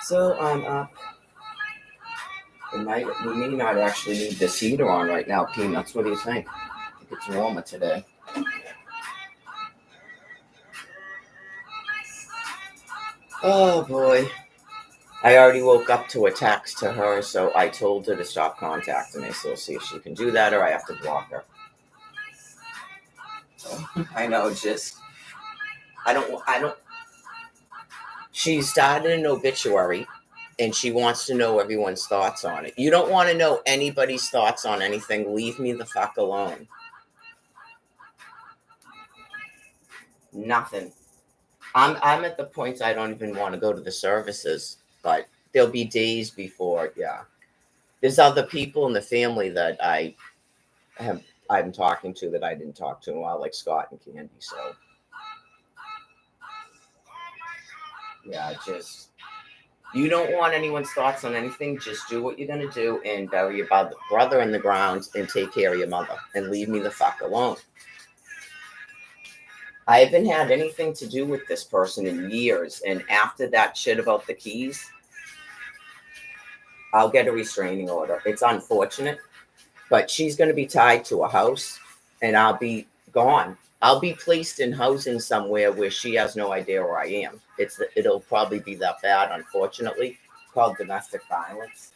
So I'm up. We may not actually need this heater on right now, Peanuts. What do you think? I think it's warmer today. Oh boy. I already woke up to a text to her, so I told her to stop contacting me. So we'll see if she can do that or I have to block her. I know, just I don't. She started an obituary and she wants to know everyone's thoughts on it. You don't want to know anybody's thoughts on anything. Leave me the fuck alone. Nothing. I'm at the point I don't even want to go to the services, but there'll be days before, yeah. There's other people in the family that I'm talking to that I didn't talk to in a while, like Scott and Candy. So yeah, just you don't want anyone's thoughts on anything. Just do what you're gonna do and bury your brother in the ground and take care of your mother and leave me the fuck alone. I haven't had anything to do with this person in years, and after that shit about the keys, I'll get a restraining order. It's unfortunate, but she's going to be tied to a house, and I'll be gone. I'll be placed in housing somewhere where she has no idea where I am. It'll probably be that bad, unfortunately. It's called domestic violence.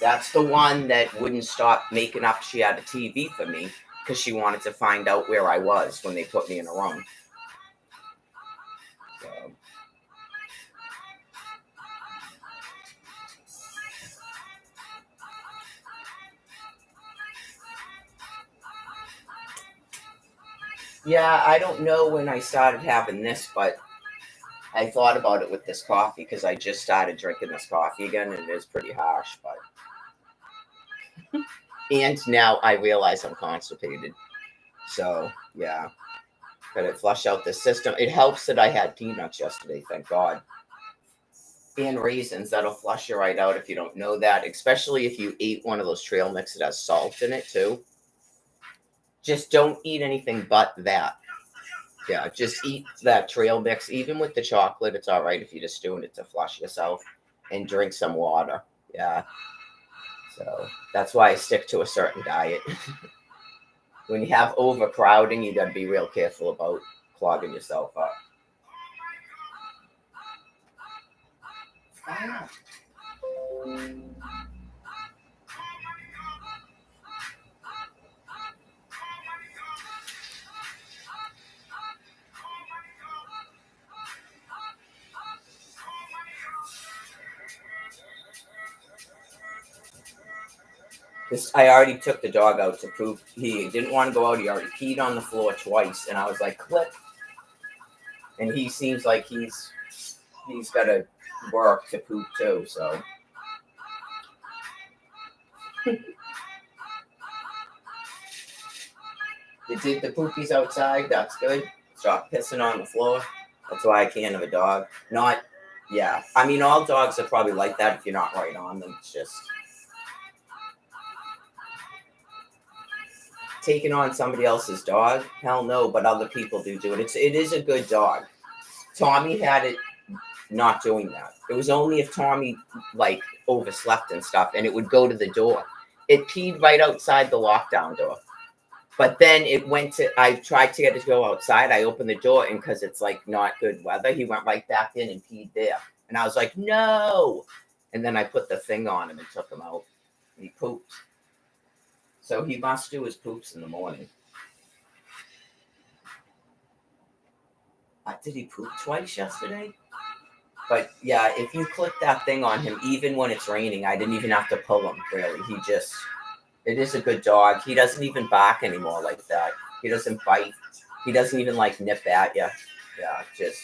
That's the one that wouldn't stop making up she had a TV for me because she wanted to find out where I was when they put me in a room. So, yeah, I don't know when I started having this, but I thought about it with this coffee because I just started drinking this coffee again, and it is pretty harsh. But and now I realize I'm constipated. So yeah, gotta flush out the system. It helps that I had peanuts yesterday, thank God, and raisins. That'll flush you right out if you don't know that. Especially if you ate one of those trail mix that has salt in it too. Just don't eat anything but that. Yeah, just eat that trail mix. Even with the chocolate, it's all right if you're just doing it to flush yourself and drink some water. Yeah. So that's why I stick to a certain diet. When you have overcrowding, you got to be real careful about clogging yourself up. I already took the dog out to poop. He didn't want to go out. He already peed on the floor twice, and I was like, "Click!" And he seems like he's got to work to poop too. So you did the poopies outside. That's good. Stop pissing on the floor. That's why I can't have a dog. Not, yeah. I mean, all dogs are probably like that if you're not right on them. It's just taking on somebody else's dog. Hell no, but other people do it. It is a good dog. Tommy had it not doing that. It was only if Tommy like overslept and stuff, and it would go to the door. It peed right outside the lockdown door. But then it went to, I tried to get it to go outside. I opened the door, and because it's like not good weather, he went right back in and peed there. And I was like, no. And then I put the thing on him and took him out. He pooped. So he must do his poops in the morning. Did he poop twice yesterday? But yeah, if you click that thing on him, even when it's raining, I didn't even have to pull him, really. It is a good dog. He doesn't even bark anymore like that. He doesn't bite. He doesn't even like nip at you. Yeah, just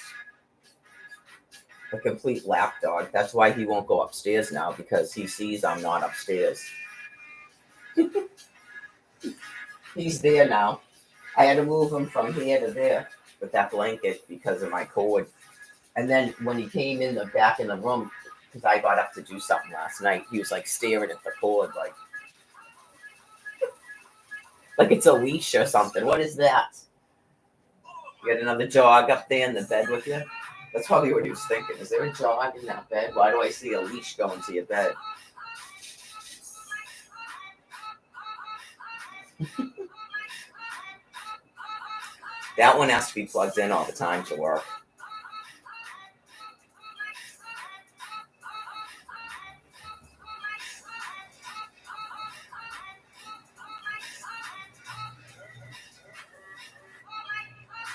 a complete lap dog. That's why he won't go upstairs now, because he sees I'm not upstairs. He's there now. I had to move him from here to there with that blanket because of my cord. And then when he came in the back in the room, because I got up to do something last night, he was like staring at the cord like it's a leash or something. What is that? You got another dog up there in the bed with you? That's probably what he was thinking. Is there a dog in that bed? Why do I see a leash going to your bed? That one has to be plugged in all the time to work.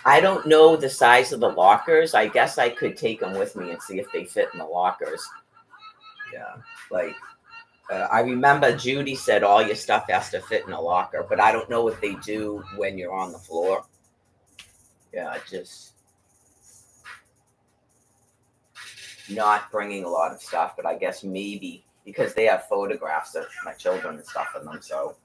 I don't know the size of the lockers. I guess I could take them with me and see if they fit in the lockers. Yeah, like I remember Judy said all your stuff has to fit in a locker, but I don't know what they do when you're on the floor. Yeah, just not bringing a lot of stuff, but I guess maybe because they have photographs of my children and stuff in them. So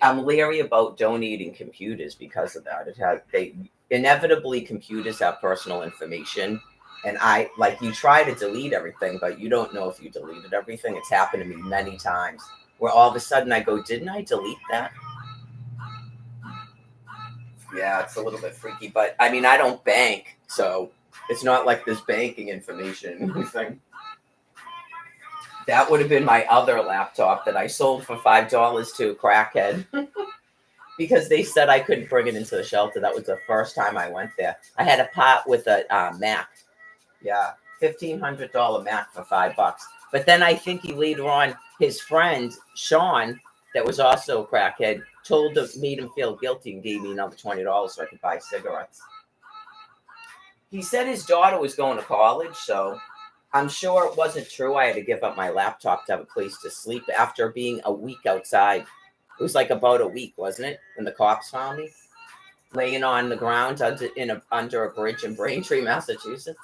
I'm leery about donating computers because of that. They inevitably computers have personal information, and I like you try to delete everything, but you don't know if you deleted everything. It's happened to me many times where all of a sudden I go, "Didn't I delete that?" Yeah, it's a little bit freaky, but I mean, I don't bank, so it's not like there's banking information. That would have been my other laptop that I sold for $5 to a crackhead because they said I couldn't bring it into the shelter. That was the first time I went there. I had a pot with a Mac. Yeah, $1,500 Mac for $5. But then I think he later on, his friend Sean, that was also a crackhead, made him feel guilty and gave me another $20 so I could buy cigarettes. He said his daughter was going to college, so I'm sure it wasn't true. I had to give up my laptop to have a place to sleep after being a week outside. It was like about a week, wasn't it? When the cops found me laying on the ground under a bridge in Braintree, Massachusetts.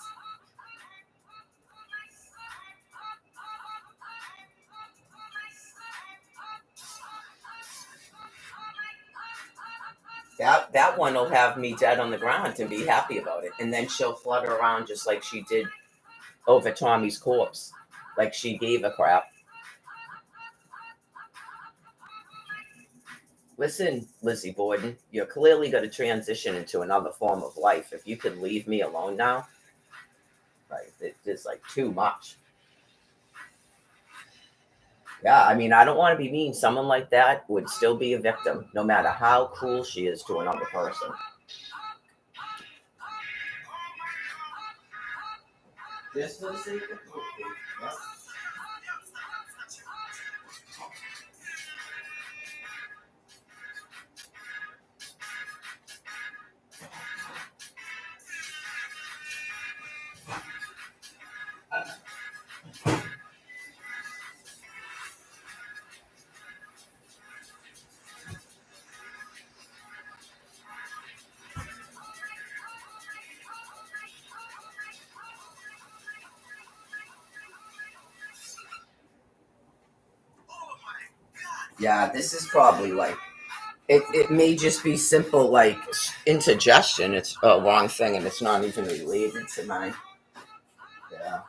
That one will have me dead on the ground and be happy about it, and then she'll flutter around just like she did over Tommy's corpse, like she gave a crap. Listen, Lizzie Borden, you're clearly going to transition into another form of life. If you could leave me alone now, right? It's like too much. Yeah, I mean, I don't want to be mean. Someone like that would still be a victim, no matter how cruel she is to another person. Just for the sake of yeah. Yeah, this is probably like it may just be simple like indigestion. It's a wrong thing, and it's not even related to mine. Yeah.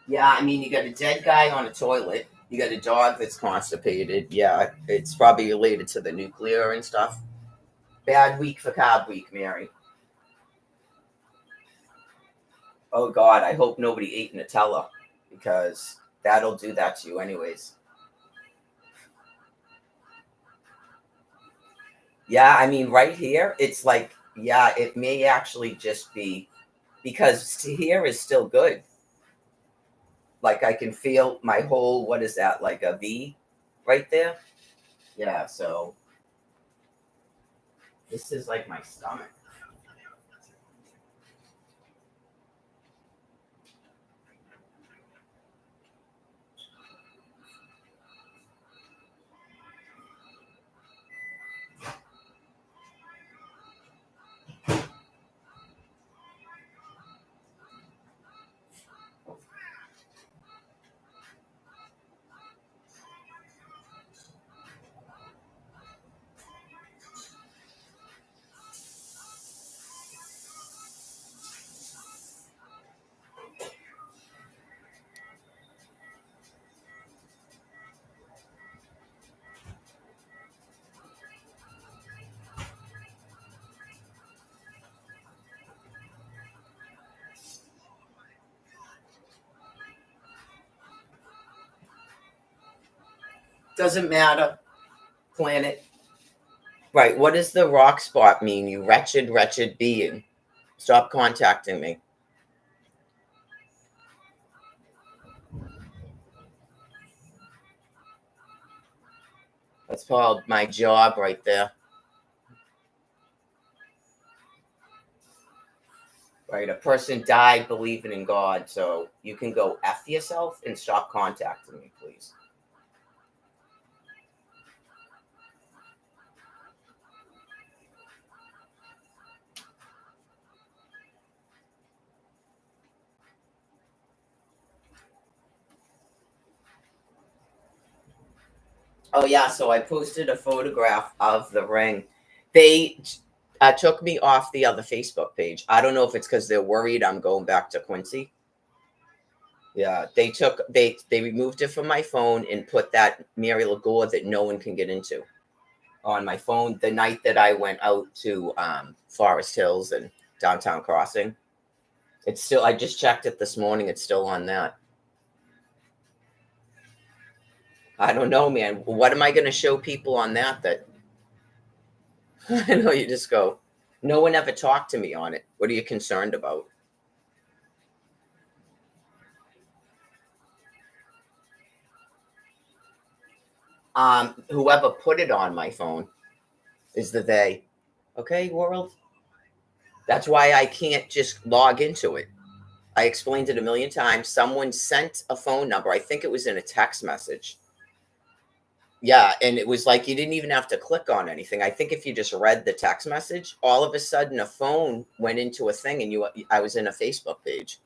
Yeah, I mean, you got a dead guy on a toilet. You got a dog that's constipated. Yeah, it's probably related to the nuclear and stuff. Bad week for Cobb Week, Mary. Oh God, I hope nobody ate Nutella because that'll do that to you, anyways. Yeah, I mean, right here, it's like, yeah, it may actually just be because here is still good. Like I can feel my whole, what is that, like a V right there? Yeah, so this is like my stomach. Doesn't matter. Planet. Right. What does the rock spot mean, you wretched, wretched being? Stop contacting me. That's called my job right there. Right. A person died believing in God. So you can go F yourself and stop contacting me, please. Oh, yeah. So I posted a photograph of the ring. They took me off the other Facebook page. I don't know if it's because they're worried I'm going back to Quincy. Yeah, they removed it from my phone and put that Mary Lagore that no one can get into on my phone the night that I went out to Forest Hills and Downtown Crossing. It's still, I just checked it this morning. It's still on that. I don't know, man. What am I going to show people on that? I know you just go, no one ever talked to me on it. What are you concerned about? Whoever put it on my phone is the they. Okay, world. That's why I can't just log into it. I explained it a million times. Someone sent a phone number. I think it was in a text message. Yeah, and it was like you didn't even have to click on anything. I think if you just read the text message, all of a sudden a phone went into a thing and I was in a Facebook page.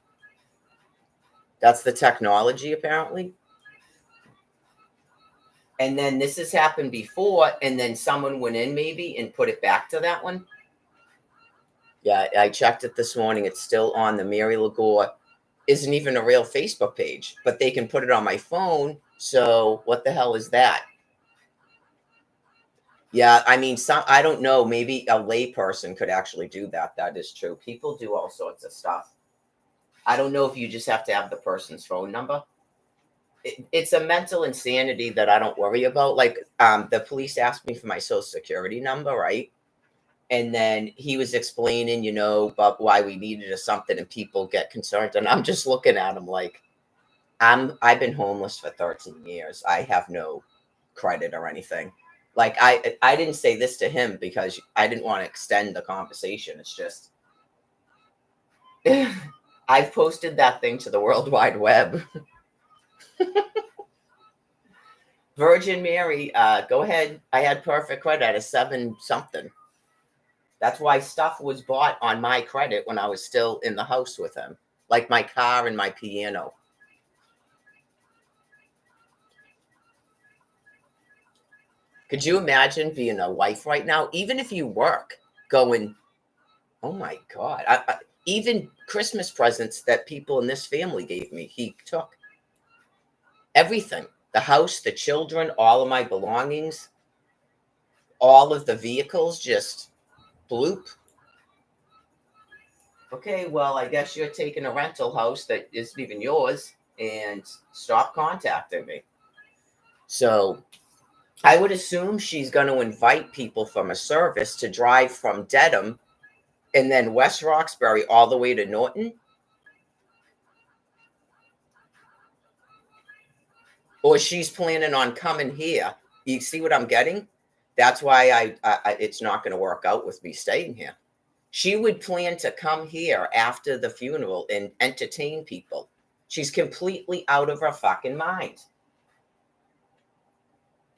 That's the technology apparently. And then this has happened before, and then someone went in maybe and put it back to that one. Yeah, I checked it this morning. It's still on. The Mary Lagore isn't even a real Facebook page, but they can put it on my phone. So what the hell is that? Yeah, I mean, I don't know. Maybe a lay person could actually do that. That is true. People do all sorts of stuff. I don't know if you just have to have the person's phone number. It's a mental insanity that I don't worry about. Like, the police asked me for my social security number, right? And then he was explaining, about why we needed something, and people get concerned. And I'm just looking at him like, I've been homeless for 13 years. I have no credit or anything. Like I didn't say this to him because I didn't want to extend the conversation. It's just I've posted that thing to the World Wide Web. Virgin Mary, go ahead. I had perfect credit at a 7 something. That's why stuff was bought on my credit when I was still in the house with him, like my car and my piano. Could you imagine being a wife right now? Even if you work, going, oh my God. Even Christmas presents that people in this family gave me, he took. Everything. The house, the children, all of my belongings, all of the vehicles, just bloop. Okay, well, I guess you're taking a rental house that isn't even yours and stop contacting me. So I would assume she's going to invite people from a service to drive from Dedham and then West Roxbury all the way to Norton. Or she's planning on coming here. You see what I'm getting? That's why it's not going to work out with me staying here. She would plan to come here after the funeral and entertain people. She's completely out of her fucking mind.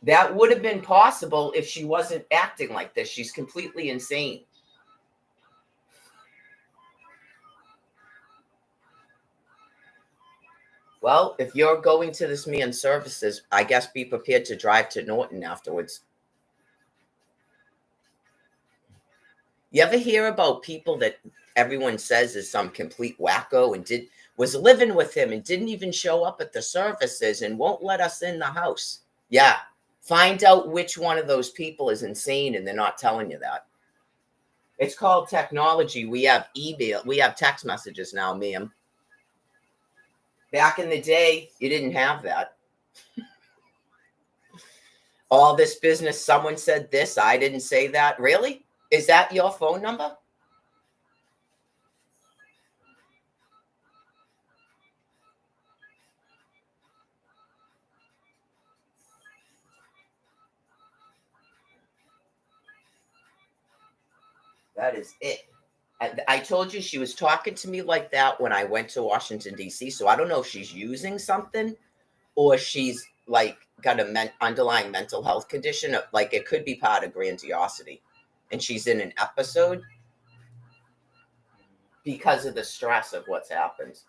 That would have been possible if she wasn't acting like this. She's completely insane. Well, if you're going to this man's services, I guess be prepared to drive to Norton afterwards. You ever hear about people that everyone says is some complete wacko and was living with him and didn't even show up at the services and won't let us in the house? Yeah. Find out which one of those people is insane and they're not telling you that. It's called technology. We have email. We have text messages now, ma'am. Back in the day, you didn't have that. All this business, someone said this, I didn't say that. Really? Is that your phone number? That is it. I told you she was talking to me like that when I went to Washington, D.C. So I don't know if she's using something or she's like got a underlying mental health condition. Like it could be part of grandiosity. And she's in an episode because of the stress of what's happened.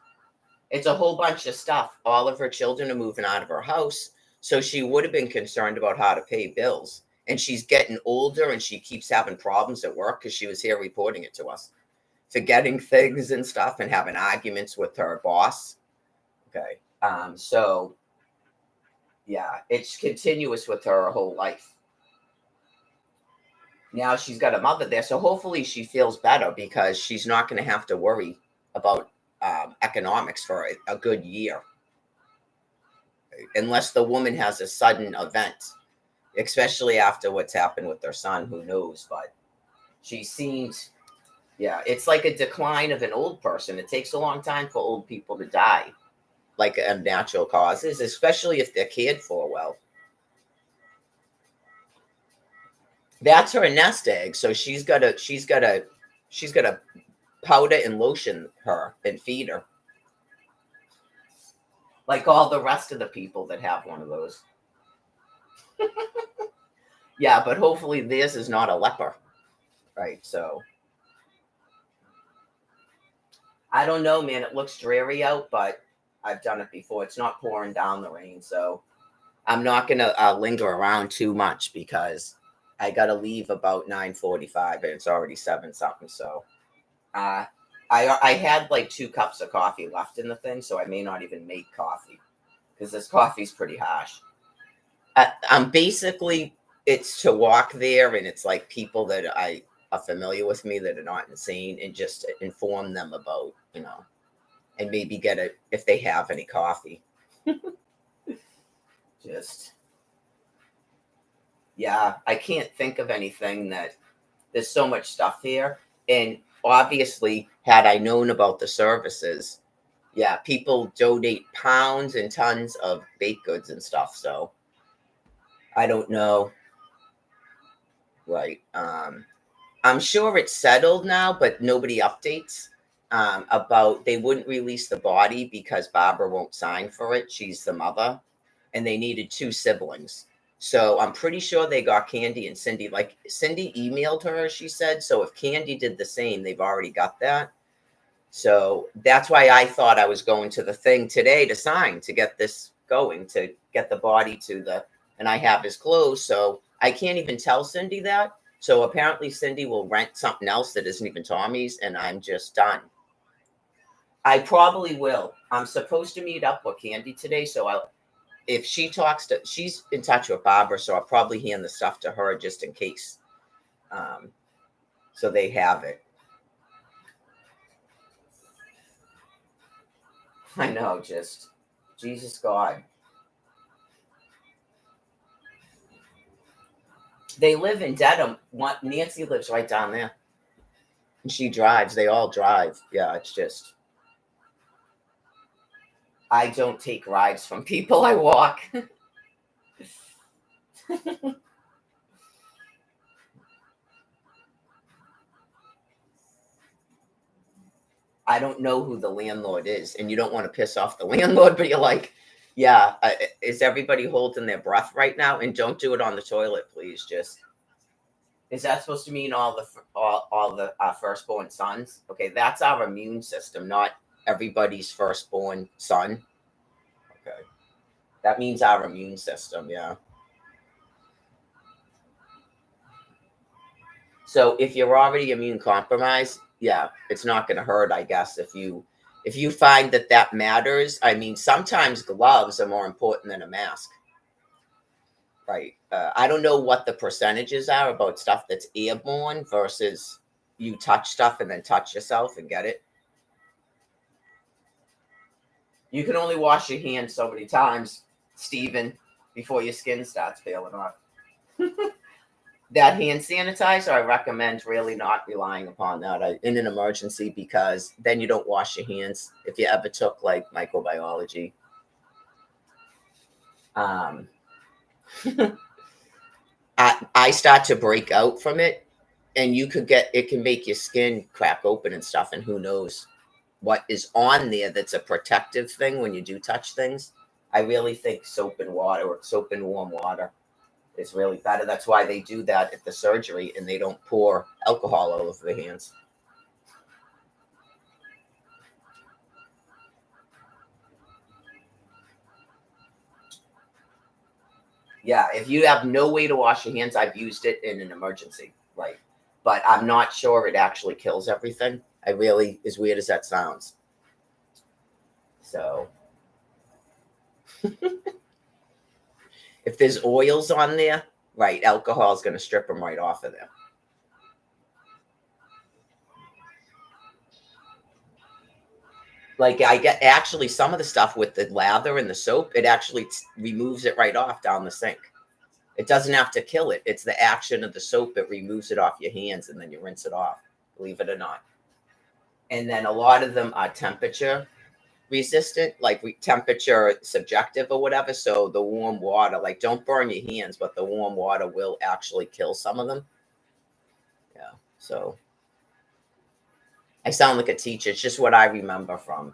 It's a whole bunch of stuff. All of her children are moving out of her house. So she would have been concerned about how to pay bills. And she's getting older and she keeps having problems at work because she was here reporting it to us. Forgetting things and stuff and having arguments with her boss. Okay. So yeah, it's continuous with her whole life. Now she's got a mother there. So hopefully she feels better because she's not going to have to worry about economics for a good year. Unless the woman has a sudden event, especially after what's happened with their son, who knows? But she seems, yeah, it's like a decline of an old person. It takes a long time for old people to die, like natural causes, especially if they're cared for well. That's her nest egg, so she's gotta powder and lotion her and feed her, like all the rest of the people that have one of those. Yeah, but hopefully this is not a leper, right? So I don't know, man. It looks dreary out, but I've done it before. It's not pouring down the rain, so I'm not gonna linger around too much because I gotta leave about 9:45, and it's already 7 something. So, I had like 2 cups of coffee left in the thing, so I may not even make coffee because this coffee's pretty harsh. I'm basically it's to walk there, and it's like people that I are familiar with me that are not insane, and just inform them about and maybe get it if they have any coffee. Just yeah, I can't think of anything that there's so much stuff here, and obviously, had I known about the services, yeah, people donate pounds and tons of baked goods and stuff. So I don't know. Right. I'm sure it's settled now, but nobody updates about they wouldn't release the body because Barbara won't sign for it. She's the mother, and they needed 2 siblings. So I'm pretty sure they got Candy and Cindy. Like Cindy emailed her, she said. So if Candy did the same, they've already got that. So that's why I thought I was going to the thing today to sign to get this going, to get the body to the, and I have his clothes. So I can't even tell Cindy that. So apparently Cindy will rent something else that isn't even Tommy's, and I'm just done. I probably will. I'm supposed to meet up with Candy today. So if she talks to, she's in touch with Barbara. So I'll probably hand the stuff to her just in case. So they have it. I know, just Jesus God. They live in Dedham. Nancy lives right down there. And she drives. They all drive. Yeah, it's just I don't take rides from people. I walk. I don't know who the landlord is, and you don't want to piss off the landlord, but you're like, yeah, is everybody holding their breath right now? And don't do it on the toilet, please. Just is that supposed to mean all the firstborn sons? Okay, that's our immune system, not everybody's firstborn son. Okay, that means our immune system. Yeah. So if you're already immune compromised, yeah, it's not going to hurt, I guess, if you find that that matters. I mean, sometimes gloves are more important than a mask, right? I don't know what the percentages are about stuff that's airborne versus you touch stuff and then touch yourself and get it. You can only wash your hands so many times, Stephen, before your skin starts peeling off. That hand sanitizer, I recommend really not relying upon that in an emergency, because then you don't wash your hands. If you ever took like microbiology, um, I start to break out from it, and it can make your skin crack open and stuff, and who knows what is on there that's a protective thing when you do touch things. I really think soap and water, or soap and warm water, is really better. That's why they do that at the surgery, and they don't pour alcohol all over the hands. Yeah, if you have no way to wash your hands, I've used it in an emergency, right? But I'm not sure it actually kills everything. I really, as weird as that sounds. So, if there's oils on there, right, alcohol is going to strip them right off of there. Like, I get actually some of the stuff with the lather and the soap, it actually removes it right off down the sink. It doesn't have to kill it. It's the action of the soap. It removes it off your hands, and then you rinse it off, believe it or not. And then a lot of them are temperature resistant, like temperature subjective or whatever. So the warm water, like, don't burn your hands, but the warm water will actually kill some of them. Yeah. So I sound like a teacher. It's just what I remember from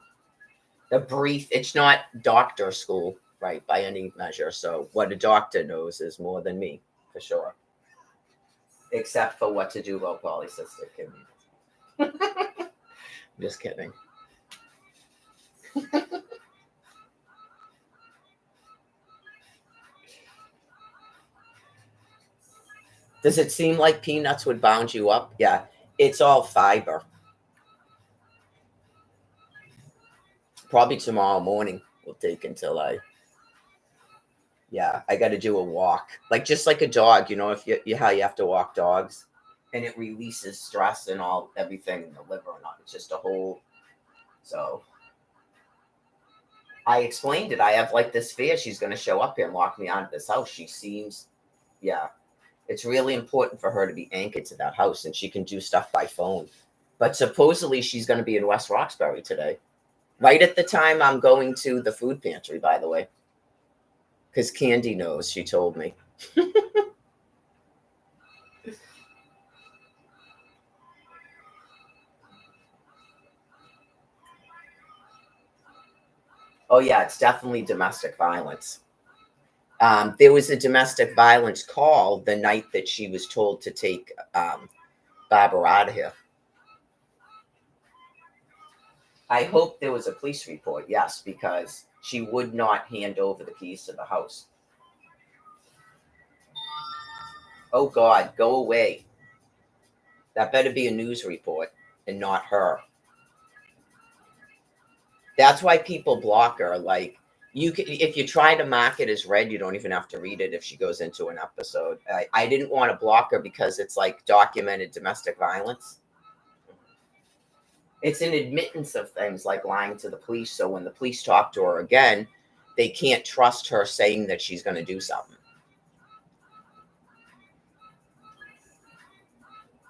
the brief. It's not doctor school, right, by any measure. So what a doctor knows is more than me, for sure. Except for what to do about polycystic kidney. Just kidding. Does it seem like peanuts would bound you up? Yeah, it's all fiber. Probably tomorrow morning will take until I got to do a walk. Like, just like a dog, if you how you have to walk dogs, and it releases stress and everything in the liver and all. It's just a whole. So I explained it. I have like this fear she's going to show up here and lock me out of this house. She seems, yeah. It's really important for her to be anchored to that house, and she can do stuff by phone. But supposedly she's going to be in West Roxbury today, right at the time I'm going to the food pantry, by the way, because Candy knows. She told me. Oh, yeah, it's definitely domestic violence. There was a domestic violence call the night that she was told to take Barbara out of here. I hope there was a police report, yes, because she would not hand over the keys to the house. Oh, God, go away. That better be a news report and not her. That's why people block her. Like, if you try to mark it as read, you don't even have to read it if she goes into an episode. I didn't want to block her because it's like documented domestic violence. It's an admittance of things like lying to the police. So when the police talk to her again, they can't trust her saying that she's going to do something.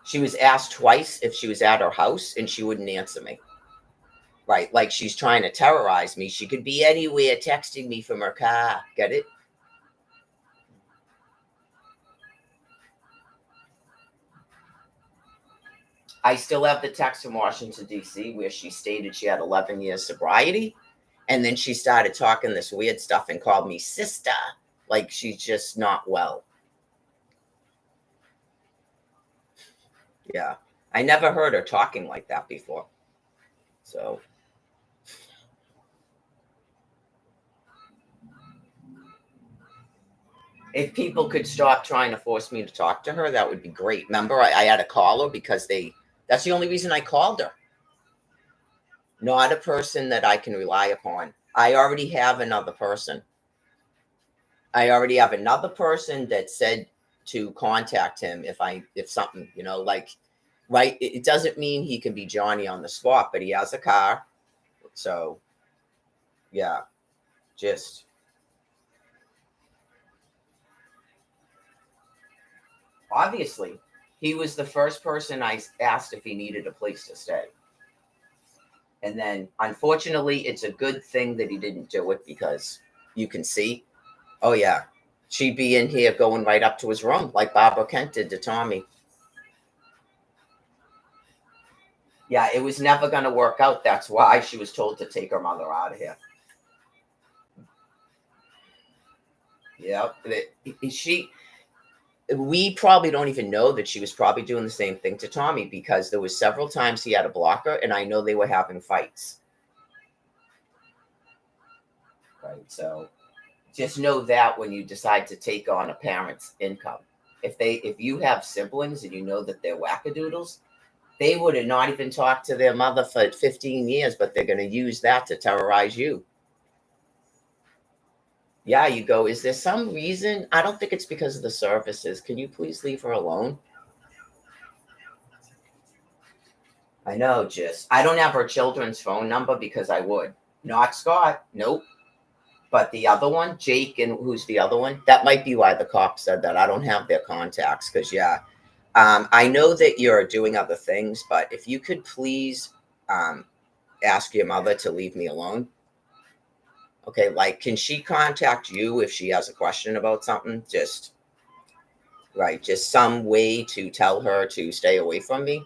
She was asked twice if she was at her house, and she wouldn't answer me. Right, like she's trying to terrorize me. She could be anywhere texting me from her car. Get it? I still have the text from Washington, D.C., where she stated she had 11 years sobriety. And then she started talking this weird stuff and called me sister. Like, she's just not well. Yeah. I never heard her talking like that before. So. If people could stop trying to force me to talk to her, that would be great. Remember, I had to call her because that's the only reason I called her. Not a person that I can rely upon. I already have another person. I already have another person that said to contact him if something, like, right. It doesn't mean he can be Johnny on the spot, but he has a car. So, yeah, just. Obviously, he was the first person I asked if he needed a place to stay. And then, unfortunately, it's a good thing that he didn't do it because you can see, oh, yeah, she'd be in here going right up to his room like Barbara Kent did to Tommy. Yeah, it was never going to work out. That's why she was told to take her mother out of here. Yeah, we probably don't even know that she was probably doing the same thing to Tommy because there was several times he had a blocker, and I know they were having fights. Right, so just know that when you decide to take on a parent's income, if you have siblings and you know that they're wackadoodles, they would have not even talked to their mother for 15 years, but they're going to use that to terrorize you. Yeah, you go, is there some reason? I don't think it's because of the services. Can you please leave her alone? I know, just I don't have her children's phone number because I would. Not Scott. Nope. But the other one, Jake, and who's the other one? That might be why the cop said that. I don't have their contacts because, yeah. I know that you're doing other things, but if you could please ask your mother to leave me alone. Okay, like, can she contact you if she has a question about something? Just some way to tell her to stay away from me.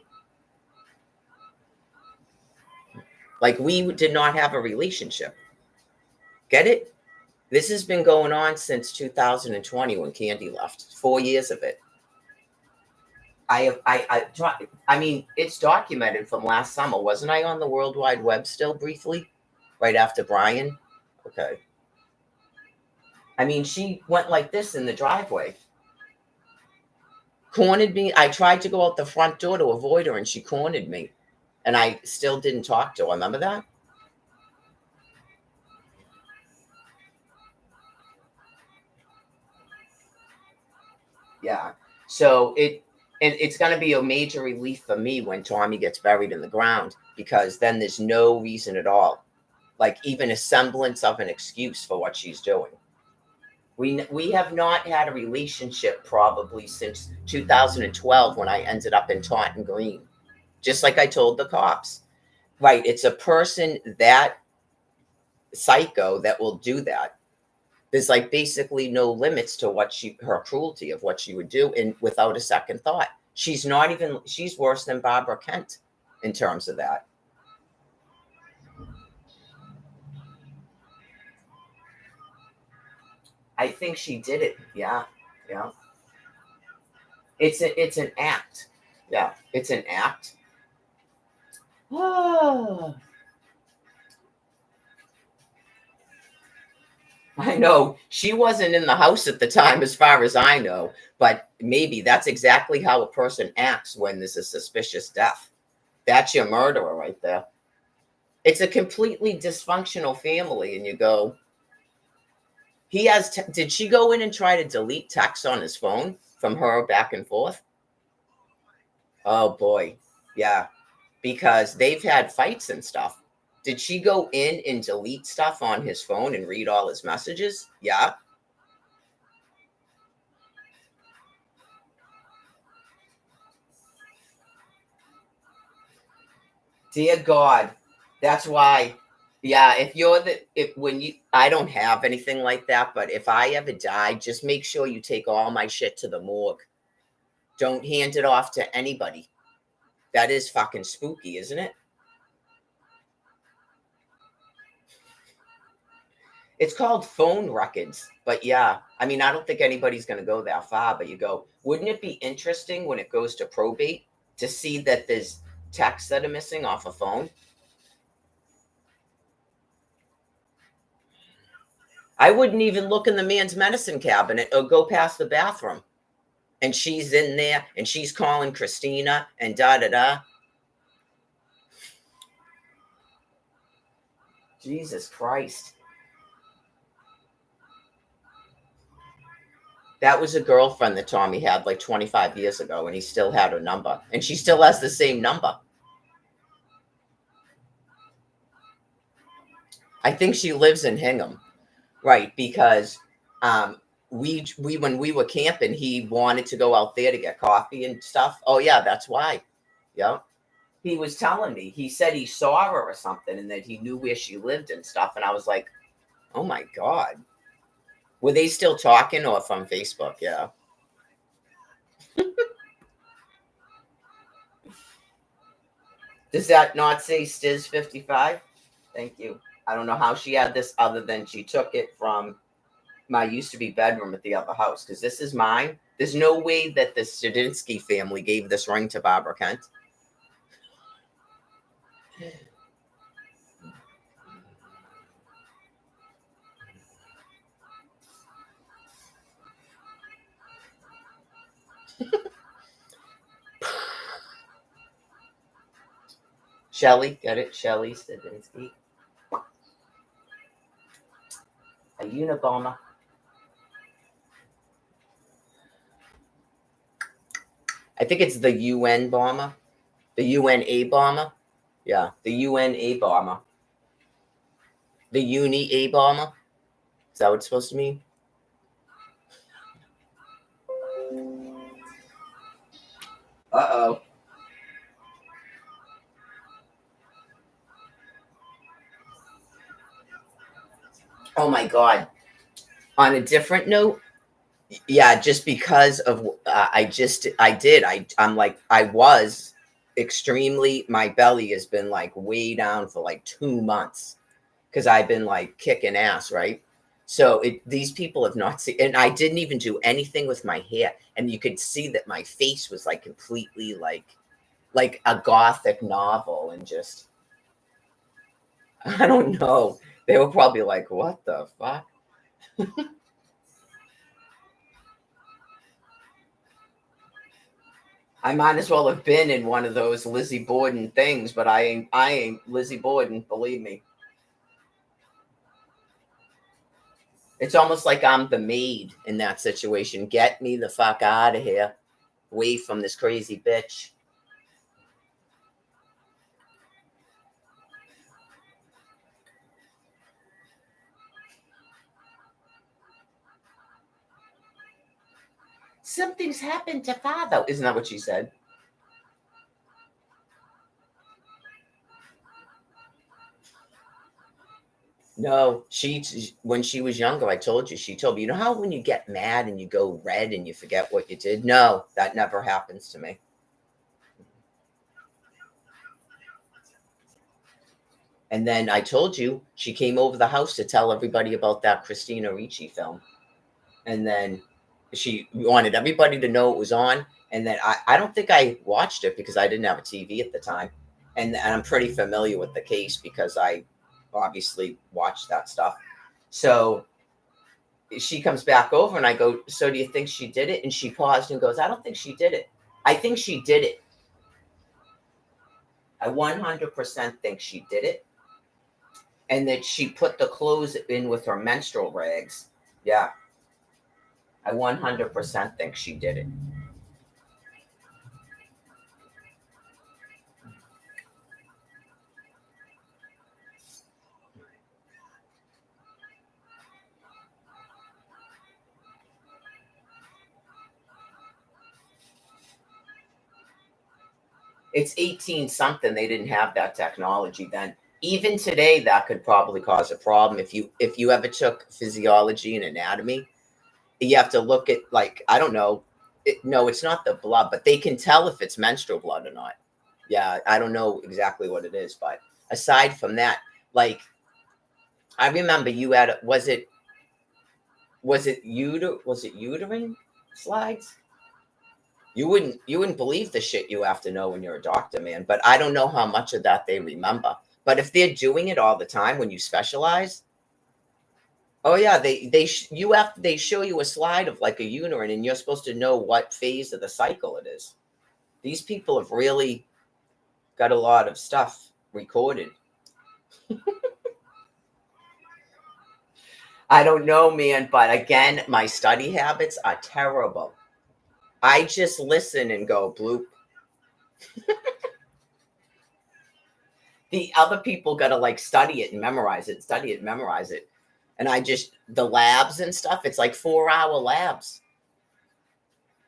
Like, we did not have a relationship. Get it? This has been going on since 2020 when Candy left. 4 years of it. I mean, it's documented from last summer. Wasn't I on the World Wide Web still briefly? Right after Brian? Okay. I mean, she went like this in the driveway. Cornered me. I tried to go out the front door to avoid her, and she cornered me. And I still didn't talk to her. Remember that? Yeah. So it's going to be a major relief for me when Tommy gets buried in the ground because then there's no reason at all, like even a semblance of an excuse for what she's doing. We have not had a relationship probably since 2012 when I ended up in Taunton Green, just like I told the cops. Right, it's a person that psycho that will do that. There's like basically no limits to her cruelty of what she would do and without a second thought. She's worse than Barbara Kent in terms of that. I think she did it. Yeah. Yeah. It's an act. Yeah. It's an act. I know she wasn't in the house at the time, as far as I know, but maybe that's exactly how a person acts when there's a suspicious death. That's your murderer right there. It's a completely dysfunctional family, and you go, did she go in and try to delete texts on his phone from her back and forth? Oh boy. Yeah. Because they've had fights and stuff. Did she go in and delete stuff on his phone and read all his messages? Yeah. Dear God. That's why. Yeah, I don't have anything like that, but if I ever die, just make sure you take all my shit to the morgue. Don't hand it off to anybody. That is fucking spooky, isn't it? It's called phone records. But yeah, I mean, I don't think anybody's going to go that far, but you go, wouldn't it be interesting when it goes to probate to see that there's texts that are missing off a phone? I wouldn't even look in the man's medicine cabinet or go past the bathroom. And she's in there and she's calling Christina and da da da. Jesus Christ. That was a girlfriend that Tommy had like 25 years ago, and he still had her number. And she still has the same number. I think she lives in Hingham. Right, because we when we were camping, he wanted to go out there to get coffee and stuff. Oh yeah, that's why. Yeah. He was telling me, he said he saw her or something and that he knew where she lived and stuff. And I was like, oh my God. Were they still talking or from Facebook? Yeah. Does that not say Stiz 55? Thank you. I don't know how she had this other than she took it from my used to be bedroom at the other house because this is mine. There's no way that the Studinsky family gave this ring to Barbara Kent. Shelly, get it? Shelly Studinsky. A Unabomber. I think it's the UN bomber. The UNA bomber. Yeah, the UNA bomber. The Uni-A bomber. Is that what it's supposed to mean? Uh-oh. Oh my God. On a different note, yeah, just because of I was extremely, my belly has been like way down for like 2 months because I've been like kicking ass, right? So these people have not seen, and I didn't even do anything with my hair, and you could see that my face was like completely like a gothic novel, and just I don't know. They were probably like, "What the fuck?" I might as well have been in one of those Lizzie Borden things, but I ain't Lizzie Borden, believe me. It's almost like I'm the maid in that situation. Get me the fuck out of here. Away from this crazy bitch. Something's happened to father. Isn't that what she said? No, when she was younger, I told you, she told me, you know how when you get mad and you go red and you forget what you did? No, that never happens to me. And then I told you she came over the house to tell everybody about that Christina Ricci film. And then she wanted everybody to know it was on. And then I don't think I watched it because I didn't have a TV at the time. And I'm pretty familiar with the case because I obviously watched that stuff. So she comes back over and I go, so do you think she did it? And she paused and goes, I don't think she did it. I think she did it. I 100% think she did it. And that she put the clothes in with her menstrual rags. Yeah. I 100% think she did it. It's 18 something. They didn't have that technology then. Even today, that could probably cause a problem. If you ever took physiology and anatomy, you have to look at, like, I don't know. No, it's not the blood, but they can tell if it's menstrual blood or not. Yeah, I don't know exactly what it is, but aside from that, like, I remember you had, was it uterine slides? You wouldn't believe the shit you have to know when you're a doctor, man. But I don't know how much of that they remember. But if they're doing it all the time when you specialize, oh yeah, they show you a slide of like a uterine, and you're supposed to know what phase of the cycle it is. These people have really got a lot of stuff recorded. I don't know, man, but again, my study habits are terrible. I just listen and go bloop. The other people got to like study it and memorize it, study it, memorize it. And the labs and stuff, it's like 4-hour labs.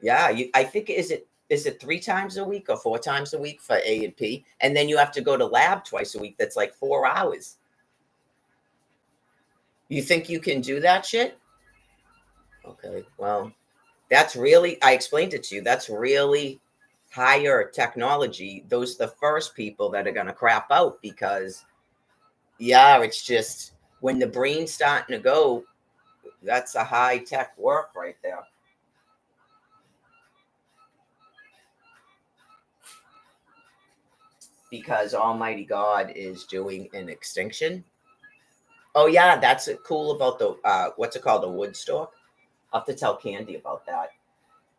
Yeah, I think is it 3 times a week or 4 times a week for A and P, and then you have to go to lab twice a week. That's like 4 hours. You think you can do that shit? Okay, well, that's really, I explained it to you. That's really higher technology. Those are the first people that are going to crap out because, yeah, it's just when the brain's starting to go, that's a high tech work right there. Because Almighty God is doing an extinction. Oh yeah, that's cool about the what's it called, the Woodstock. I'll have to tell Candy about that.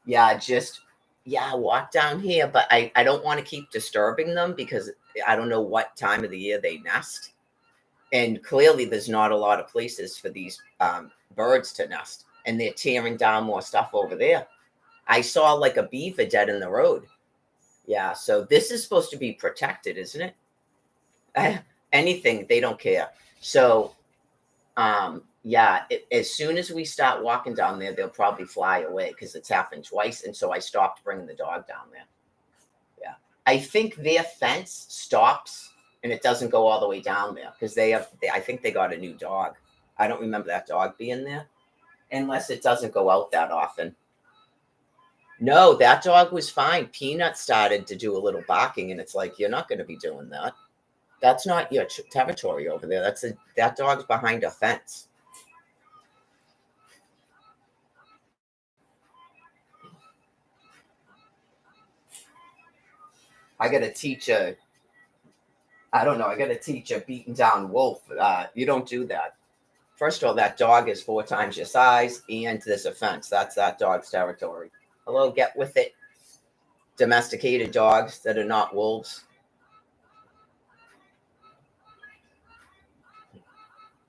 Yeah, walk down here, but I don't want to keep disturbing them because I don't know what time of the year they nest, and clearly there's not a lot of places for these birds to nest, and they're tearing down more stuff over there. I saw like a beaver dead in the road. Yeah, so this is supposed to be protected, isn't it? Anything, they don't care. So yeah, as soon as we start walking down there, they'll probably fly away because it's happened twice. And so I stopped bringing the dog down there. Yeah. I think their fence stops and it doesn't go all the way down there because I think they got a new dog. I don't remember that dog being there unless it doesn't go out that often. No, that dog was fine. Peanut started to do a little barking and it's like, you're not going to be doing that. That's not your territory over there. That dog's behind a fence. I got to teach I don't know. I got to teach a beaten down wolf. You don't do that. First of all, that dog is 4 times your size, and there's a fence. That's that dog's territory. Hello, get with it. Domesticated dogs that are not wolves.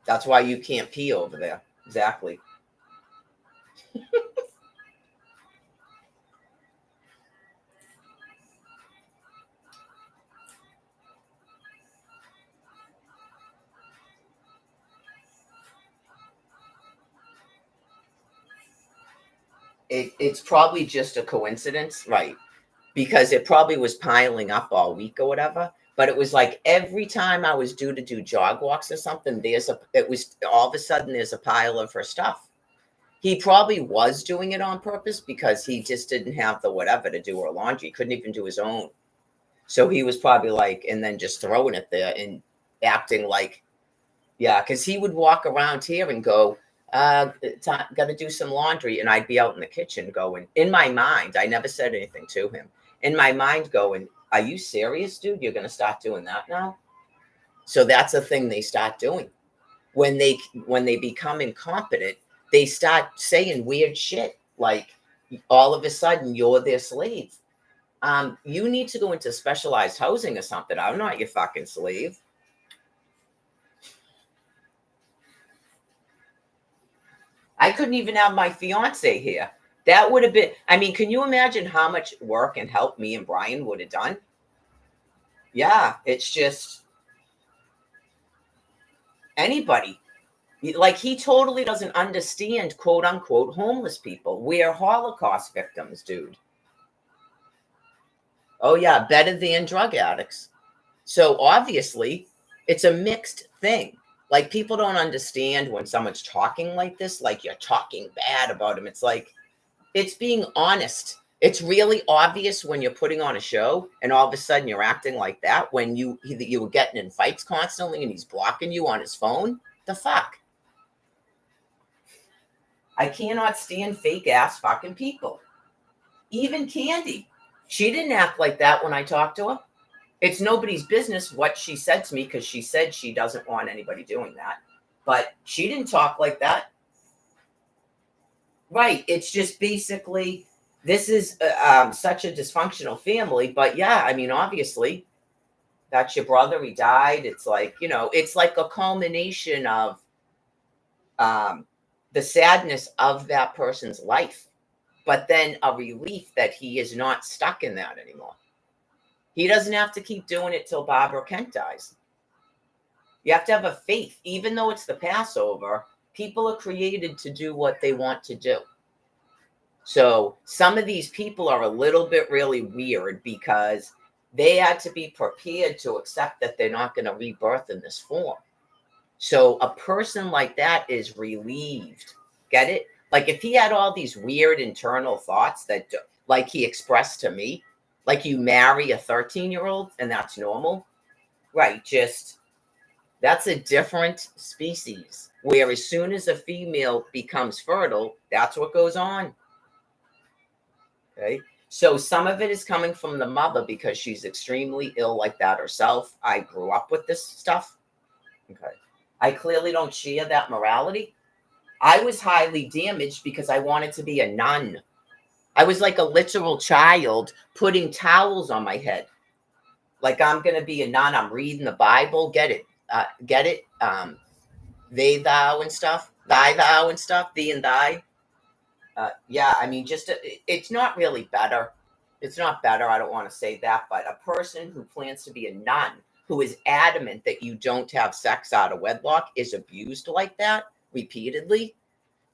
That's why you can't pee over there. Exactly. It's probably just a coincidence, right? Because it probably was piling up all week or whatever. But it was like every time I was due to do jog walks or something, it was all of a sudden there's a pile of her stuff. He probably was doing it on purpose because he just didn't have the whatever to do her laundry. He couldn't even do his own. So he was probably like, and then just throwing it there and acting like, yeah, because he would walk around here and go, got to do some laundry. And I'd be out in the kitchen going, in my mind, I never said anything to him. In my mind going, are you serious, dude? You're going to start doing that now? So that's a thing they start doing. When they become incompetent, they start saying weird shit. Like all of a sudden you're their slave. You need to go into specialized housing or something. I'm not your fucking slave. I couldn't even have my fiance here. That would have been, I mean, can you imagine how much work and help me and Brian would have done? Yeah, it's just anybody. Like he totally doesn't understand quote unquote homeless people. We're Holocaust victims, dude. Oh yeah, better than drug addicts. So obviously it's a mixed thing. Like people don't understand when someone's talking like this, like you're talking bad about them. It's like, it's being honest. It's really obvious when you're putting on a show and all of a sudden you're acting like that when you were getting in fights constantly and he's blocking you on his phone. The fuck? I cannot stand fake ass fucking people. Even Candy. She didn't act like that when I talked to her. It's nobody's business what she said to me because she said she doesn't want anybody doing that. But she didn't talk like that. Right. It's just basically, this is such a dysfunctional family. But yeah, I mean, obviously, that's your brother. He died. It's like, it's like a culmination of the sadness of that person's life, but then a relief that he is not stuck in that anymore. He doesn't have to keep doing it till Barbara Kent dies. You have to have a faith, even though it's the Passover. People are created to do what they want to do. So some of these people are a little bit really weird because they had to be prepared to accept that they're not going to rebirth in this form. So a person like that is relieved. Get it? Like if he had all these weird internal thoughts that, like he expressed to me, like you marry a 13-year-old and that's normal, right? Just that's a different species where as soon as a female becomes fertile, that's what goes on. Okay. So some of it is coming from the mother because she's extremely ill like that herself. I grew up with this stuff. Okay. I clearly don't share that morality. I was highly damaged because I wanted to be a nun. I was like a literal child putting towels on my head. Like I'm going to be a nun. I'm reading the Bible. Get it? Get it? They, thou, and stuff. Thy, thou, and stuff. Thee and thy. Yeah, I mean, just it's not really better. It's not better. I don't want to say that, but a person who plans to be a nun, who is adamant that you don't have sex out of wedlock, is abused like that repeatedly.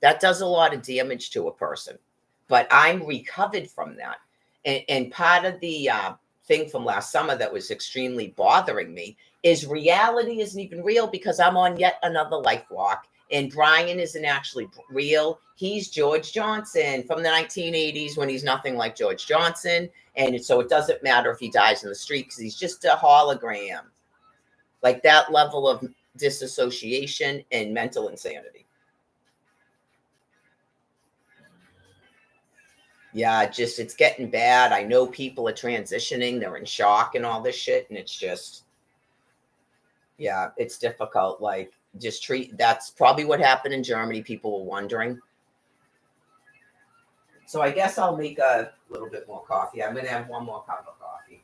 That does a lot of damage to a person. But I'm recovered from that. And part of the thing from last summer that was extremely bothering me is reality isn't even real because I'm on yet another life walk. And Brian isn't actually real. He's George Johnson from the 1980s when he's nothing like George Johnson. And so it doesn't matter if he dies in the street because he's just a hologram. Like that level of disassociation and mental insanity. Yeah, just it's getting bad. I know people are transitioning, they're in shock and all this shit, and it's just, yeah, it's difficult. Like, just treat that's probably what happened in Germany. People were wondering. So I guess I'll make a little bit more coffee. I'm gonna have one more cup of coffee.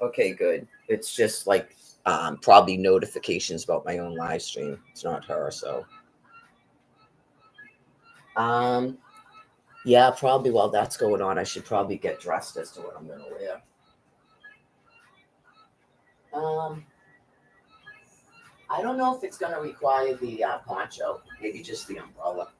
Okay, good. It's just like probably notifications about my own live stream. It's not her, so um yeah, probably while that's going on, I should probably get dressed as to what I'm gonna wear. Um I don't know if it's gonna require the poncho, maybe just the umbrella.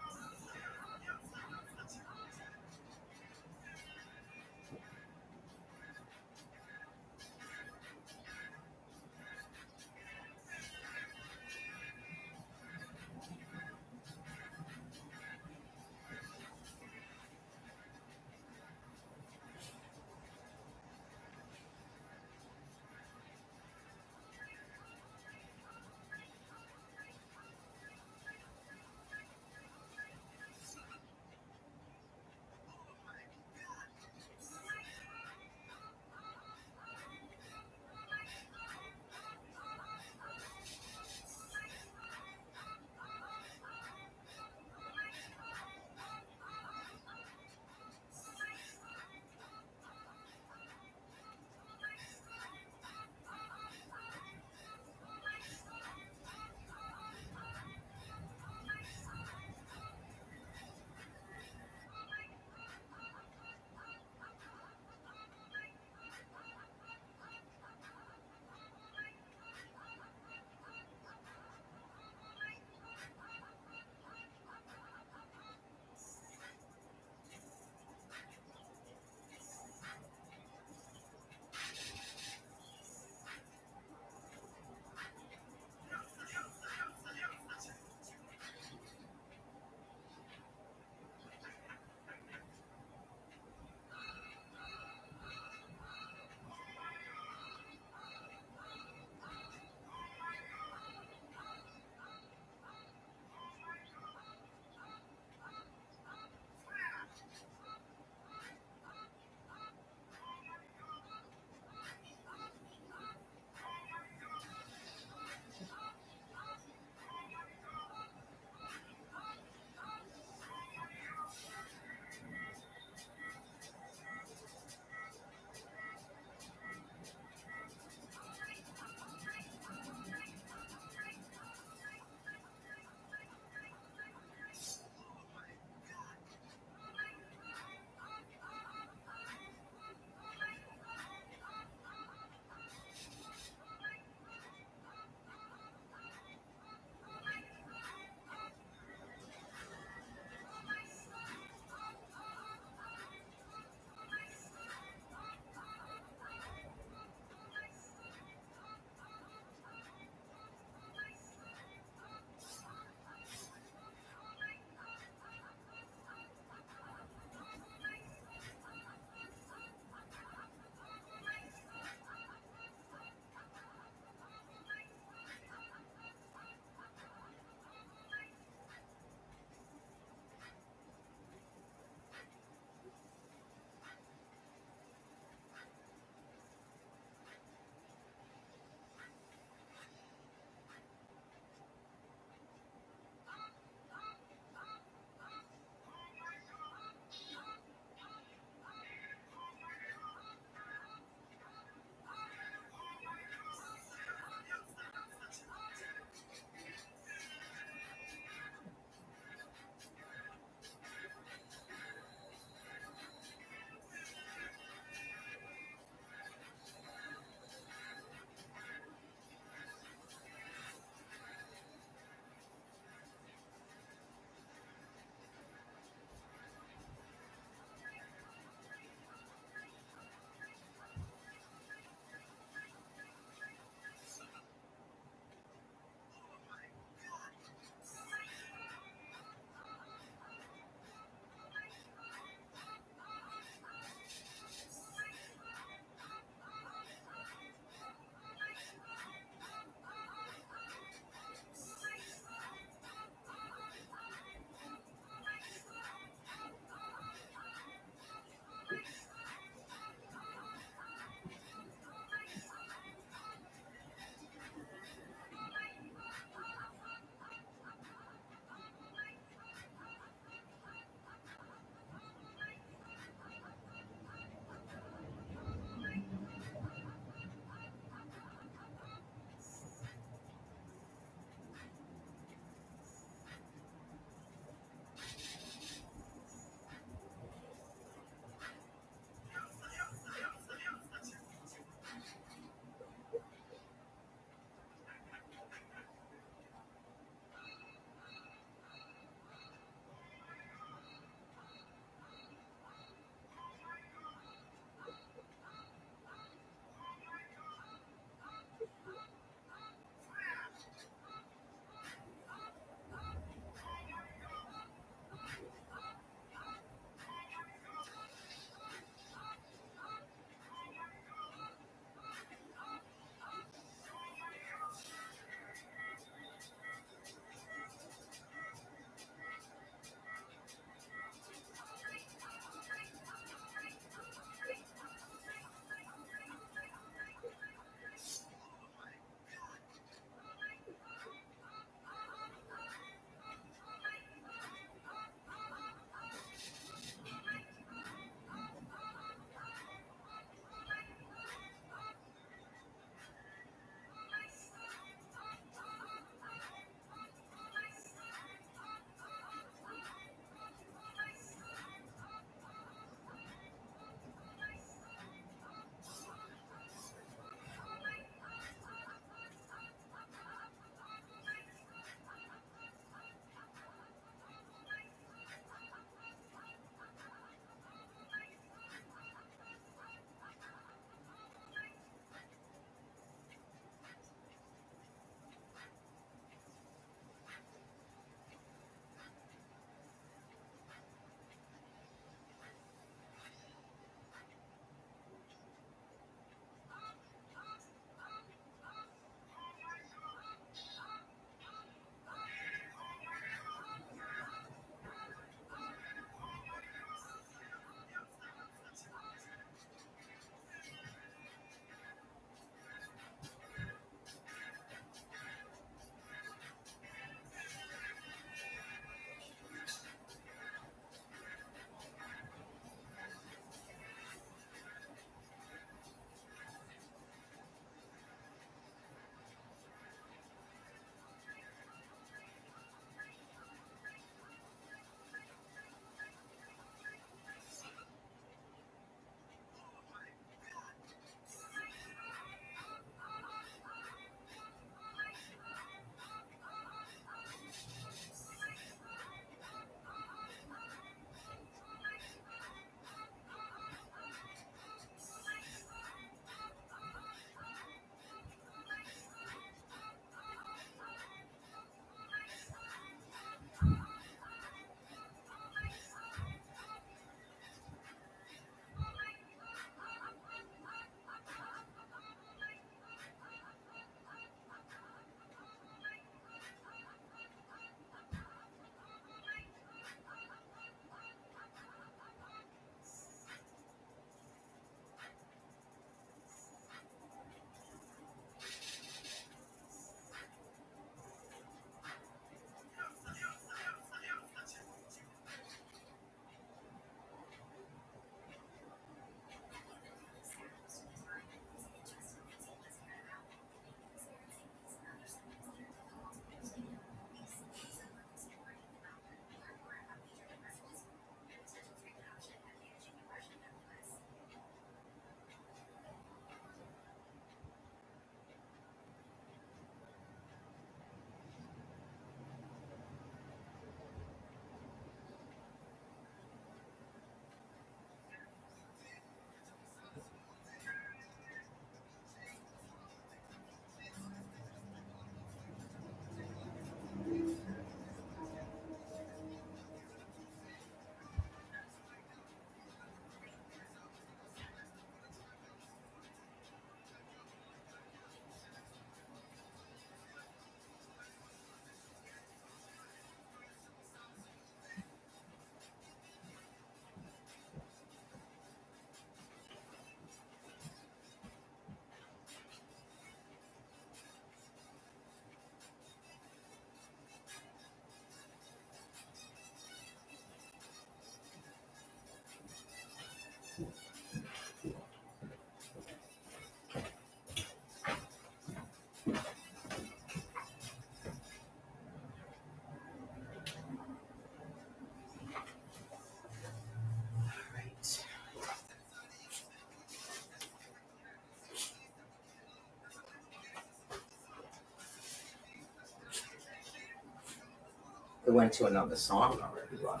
It went to another song already. Wow.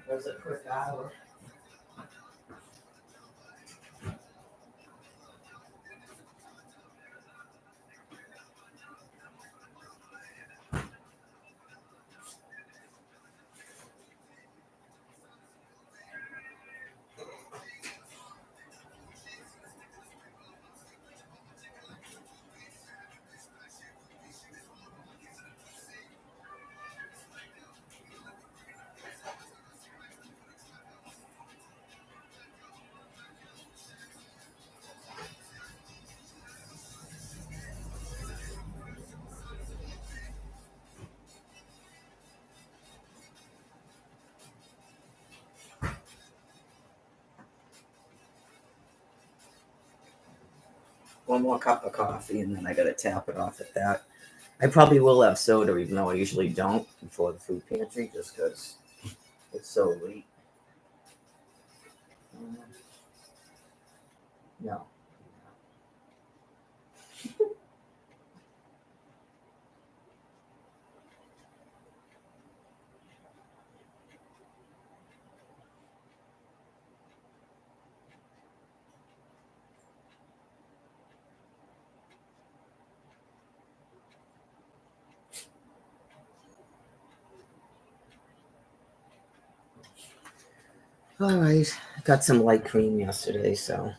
That was a quick hour. One more cup of coffee, and then I gotta tap it off at that. I probably will have soda, even though I usually don't before the food pantry, just because it's so late. No. All right. Got some light cream yesterday, so.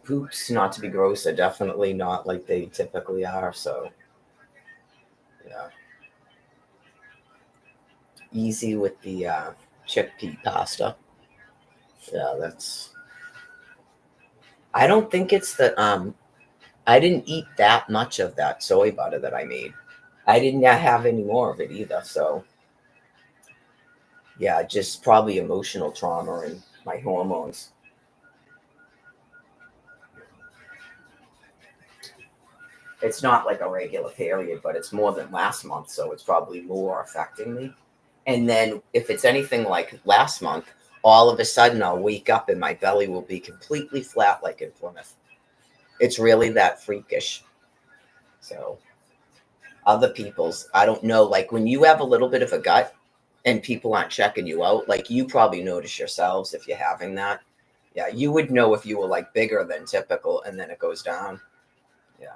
Poops, not to be gross, are definitely not like they typically are, so. Yeah. Easy with the chickpea pasta. Yeah, that's. I don't think it's the. I didn't eat that much of that soy butter that I made. I didn't have any more of it either, so. Yeah, just probably emotional trauma and my hormones. It's not like a regular period, but it's more than last month, so it's probably more affecting me. And then if it's anything like last month, all of a sudden I'll wake up and my belly will be completely flat like in Plymouth. It's really that freakish. So other people's, I don't know, like when you have a little bit of a gut and people aren't checking you out, like you probably notice yourselves if you're having that. Yeah, you would know if you were like bigger than typical and then it goes down. Yeah.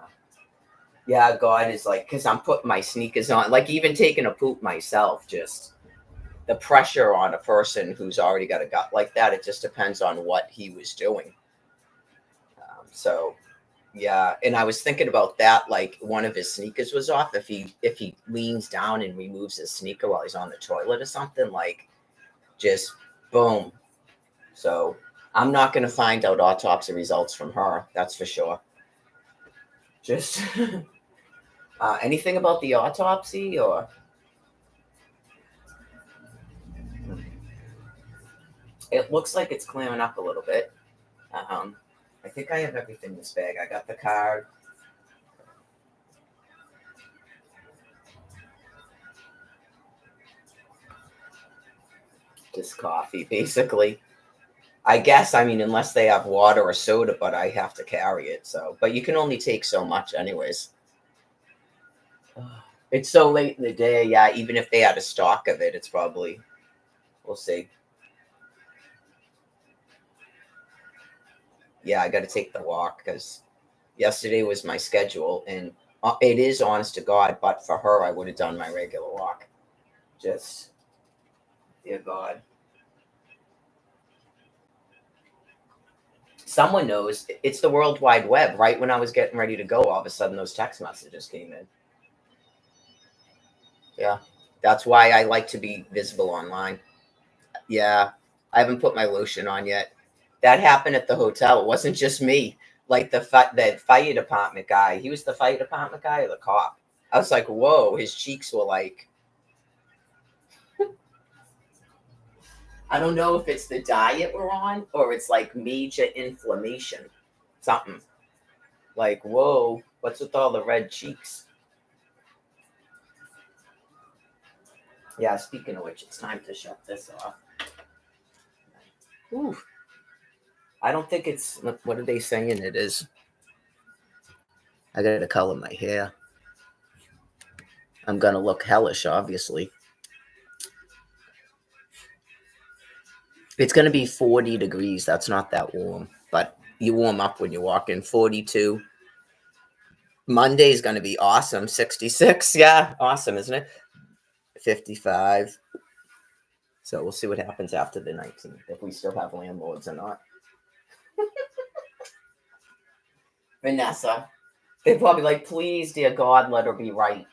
Yeah, God is like, because I'm putting my sneakers on, like even taking a poop myself, just the pressure on a person who's already got a gut like that, it just depends on what he was doing. So, yeah, and I was thinking about that, like one of his sneakers was off. If he leans down and removes his sneaker while he's on the toilet or something, like just boom. So I'm not going to find out autopsy results from her. That's for sure. Just anything about the autopsy or? It looks like it's clearing up a little bit. I think I have everything in this bag. I got the card. Just coffee, basically. I guess, I mean, unless they have water or soda, but I have to carry it. So, but you can only take so much, anyways. It's so late in the day. Yeah, even if they had a stock of it, it's probably, we'll see. Yeah, I got to take the walk because yesterday was my schedule, and it is honest to God. But for her, I would have done my regular walk. Just, dear God. Someone knows. It's the World Wide Web. Right when I was getting ready to go, all of a sudden those text messages came in. Yeah, that's why I like to be visible online. Yeah, I haven't put my lotion on yet. That happened at the hotel. It wasn't just me. Like the fire department guy. He was the fire department guy or the cop. I was like, whoa. His cheeks were like. I don't know if it's the diet we're on or it's like major inflammation. Something like, whoa. What's with all the red cheeks? Yeah, speaking of which, it's time to shut this off. Ooh. I don't think it's, what are they saying it is? I gotta color my hair. I'm gonna look hellish, obviously. It's gonna be 40 degrees. That's not that warm, but you warm up when you walk in. 42. Monday's gonna be awesome. 66. Yeah, awesome, isn't it? 55. So we'll see what happens after the 19th, if we still have landlords or not. Vanessa, they're probably like, please, dear God, let her be right.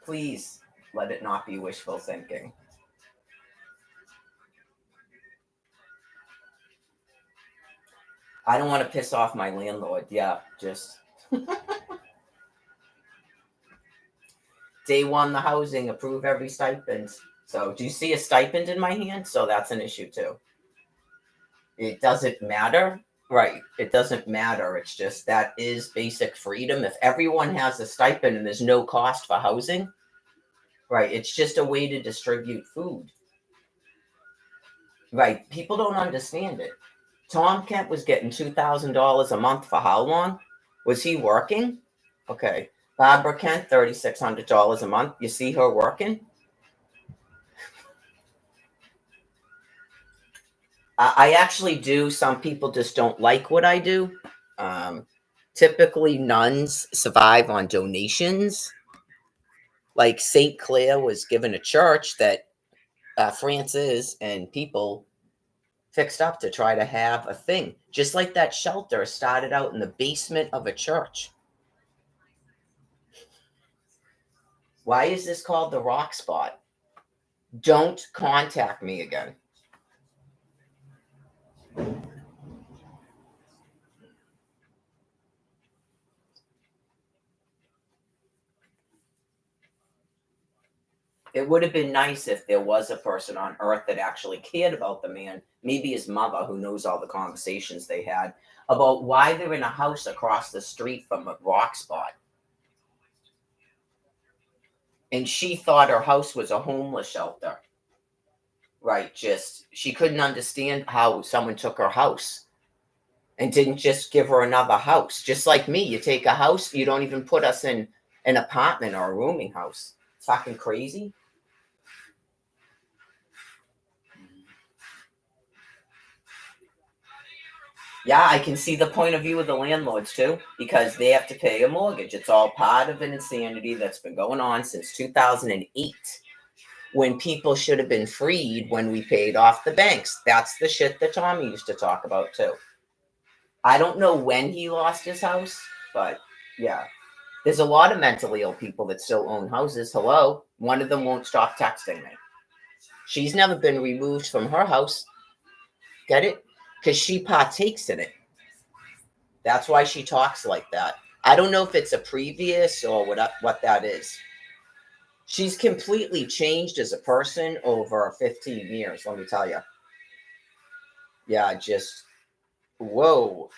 Please let it not be wishful thinking. I don't want to piss off my landlord. Yeah, just day one, the housing, approve every stipend. So do you see a stipend in my hand? So that's an issue too. It doesn't matter. Right. It doesn't matter. It's just that is basic freedom. If everyone has a stipend and there's no cost for housing, right, it's just a way to distribute food. Right. People don't understand it. Tom Kent was getting $2,000 a month for how long? Was he working? Okay. Barbara Kent, $3,600 a month. You see her working? I actually do. Some people just don't like what I do. Typically, nuns survive on donations. Like St. Clair was given a church that Francis and people fixed up to try to have a thing. Just like that shelter started out in the basement of a church. Why is this called the Rock Spot? Don't contact me again. It would have been nice if there was a person on earth that actually cared about the man, maybe his mother, who knows all the conversations they had about why they're in a house across the street from a Rock Spot. And she thought her house was a homeless shelter. Right, just she couldn't understand how someone took her house and didn't just give her another house. Just like me, you take a house, you don't even put us in an apartment or a rooming house. It's fucking crazy. Yeah, I can see the point of view of the landlords too, because they have to pay a mortgage. It's all part of an insanity that's been going on since 2008, when people should have been freed when we paid off the banks. That's the shit that Tommy used to talk about too. I don't know when he lost his house, but yeah. There's a lot of mentally ill people that still own houses. Hello? One of them won't stop texting me. She's never been removed from her house. Get it? Because she partakes in it. That's why she talks like that. I don't know if it's a previous or what that is. She's completely changed as a person over 15 years, let me tell you. Yeah, just, whoa.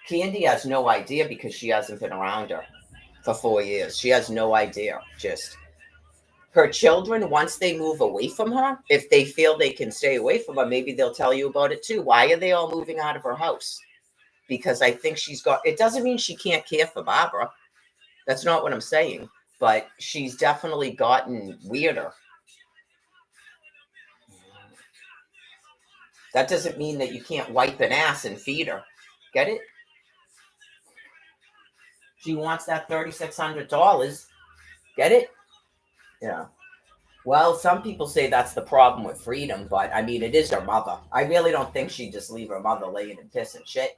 Candy has no idea because she hasn't been around her for 4 years. She has no idea. Just her children, once they move away from her, if they feel they can stay away from her, maybe they'll tell you about it too. Why are they all moving out of her house? Because I think she's got, it doesn't mean she can't care for Barbara. That's not what I'm saying. But she's definitely gotten weirder. That doesn't mean that you can't wipe an ass and feed her. Get it? She wants that $3,600. Get it? Yeah. Well, some people say that's the problem with freedom, but I mean, it is her mother. I really don't think she'd just leave her mother laying in piss and shit.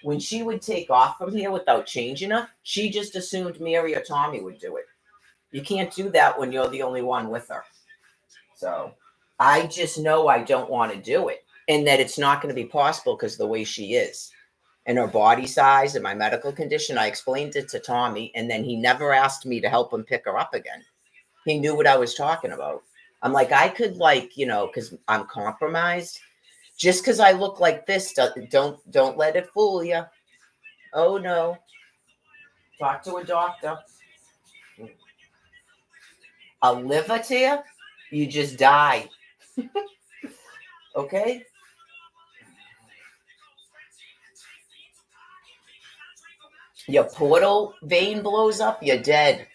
When she would take off from here without changing her, she just assumed Mary or Tommy would do it. You can't do that when you're the only one with her. So I just know I don't want to do it, and that it's not going to be possible because of the way she is and her body size and my medical condition. I explained it to Tommy, and then he never asked me to help him pick her up again. He knew what I was talking about. I'm like, I could, like, because I'm compromised. Just because I look like this, don't let it fool you. Oh no. Talk to a doctor. A liver tear, you just die. Okay? Your portal vein blows up, you're dead.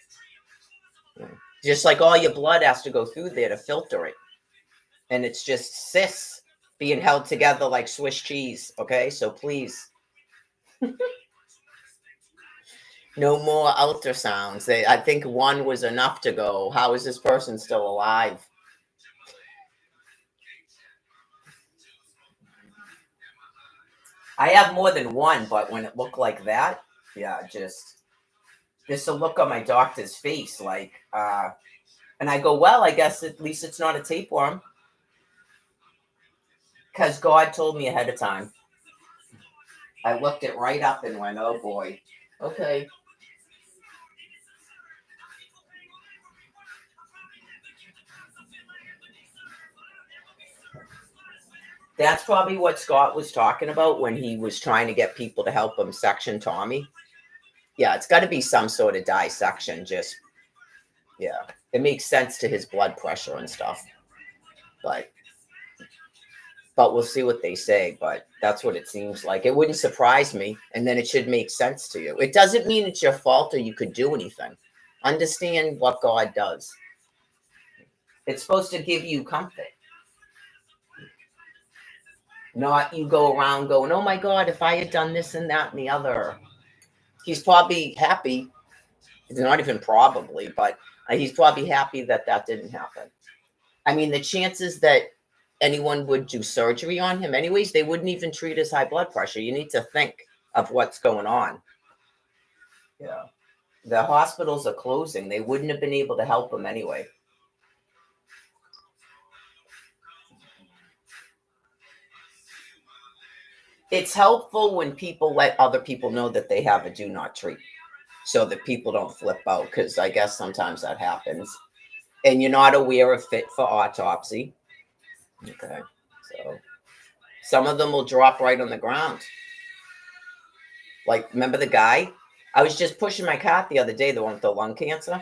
Just like all your blood has to go through there to filter it. And it's just cysts being held together like Swiss cheese. Okay? So please. No more ultrasounds. I think one was enough to go, how is this person still alive? I have more than one, but when it looked like that, yeah, just a look on my doctor's face, like, and I go, well, I guess at least it's not a tapeworm, because God told me ahead of time. I looked it right up and went, oh boy, okay. That's probably what Scott was talking about when he was trying to get people to help him section Tommy. Yeah, it's got to be some sort of dissection. Just, yeah, it makes sense to his blood pressure and stuff. But we'll see what they say. But that's what it seems like. It wouldn't surprise me. And then it should make sense to you. It doesn't mean it's your fault or you could do anything. Understand what God does. It's supposed to give you comfort. Not you go around going, oh my God, if I had done this and that and the other. He's probably happy. It's not even probably, but he's probably happy that that didn't happen. I mean, the chances that anyone would do surgery on him, anyways, they wouldn't even treat his high blood pressure. You need to think of what's going on. Yeah. The hospitals are closing. They wouldn't have been able to help him anyway. It's helpful when people let other people know that they have a do not treat so that people don't flip out, because I guess sometimes that happens. And you're not aware of fit for autopsy. Okay. So some of them will drop right on the ground. Like, remember the guy? I was just pushing my cart the other day, the one with the lung cancer.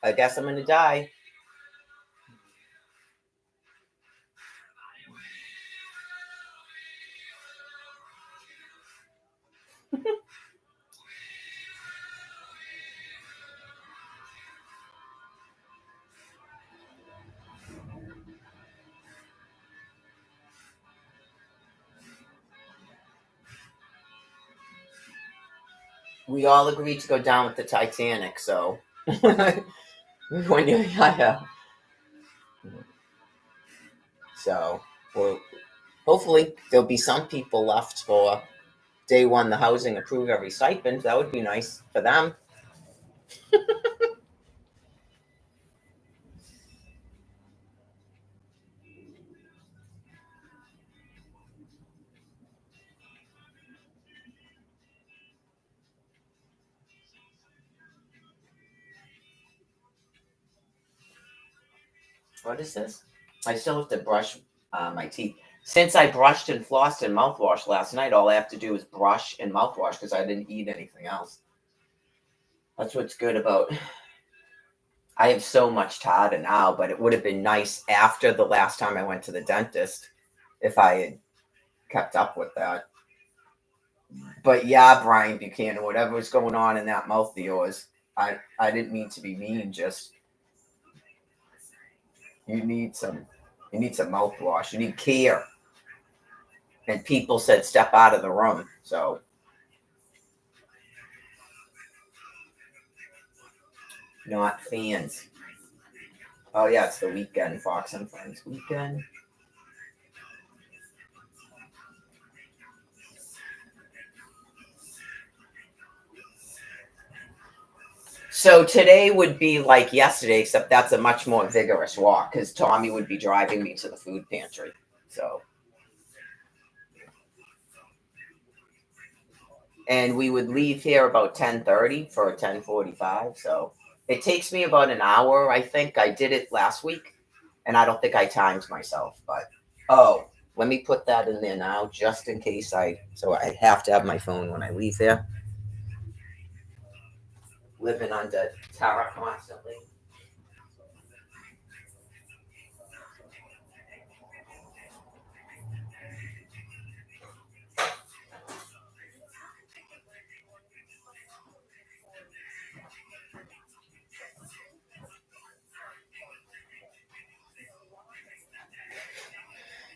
I guess I'm going to die. We all agreed to go down with the Titanic, so when you, yeah. So, well, hopefully there'll be some people left for day one. The housing approve every stipend. That would be nice for them. What is this? I still have to brush my teeth. Since I brushed and flossed and mouthwash last night, all I have to do is brush and mouthwash because I didn't eat anything else. That's what's good about. I have so much tartar now, but it would have been nice after the last time I went to the dentist if I had kept up with that. But yeah, Brian Buchanan, whatever was going on in that mouth of yours, I didn't mean to be mean. Just you need some mouthwash. You need care. And people said step out of the room. So not fans. Oh yeah, it's the weekend. Fox and Friends weekend. So today would be like yesterday, except that's a much more vigorous walk because Tommy would be driving me to the food pantry. So, and we would leave here about 10:30 for 10:45. So it takes me about an hour. I think I did it last week, and I don't think I timed myself. But oh, let me put that in there now, just in case I. So I have to have my phone when I leave here. living under terror constantly.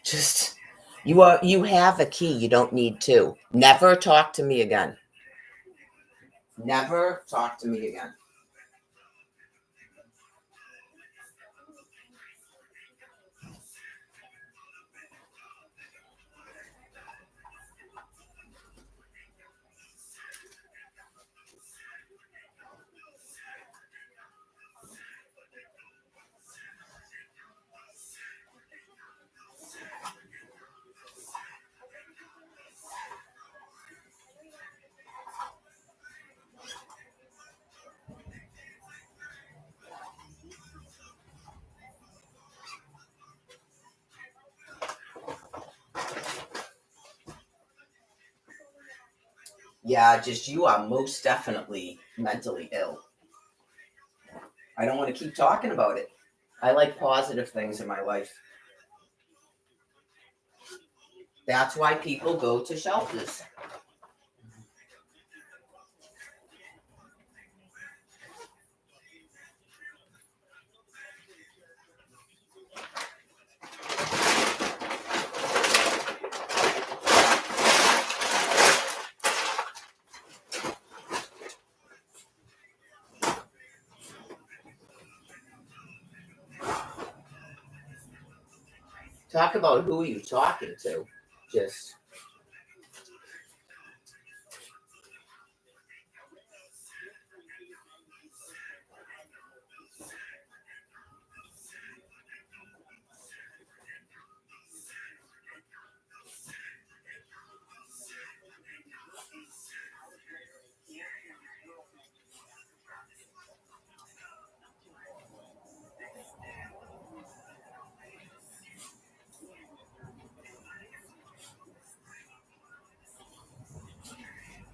Just you have a key. You don't need two. Never talk to me again. Never talk to me again. Yeah, just you are most definitely mentally ill. I don't want to keep talking about it. I like positive things in my life. That's why people go to shelters. Talk about who you talking to. Just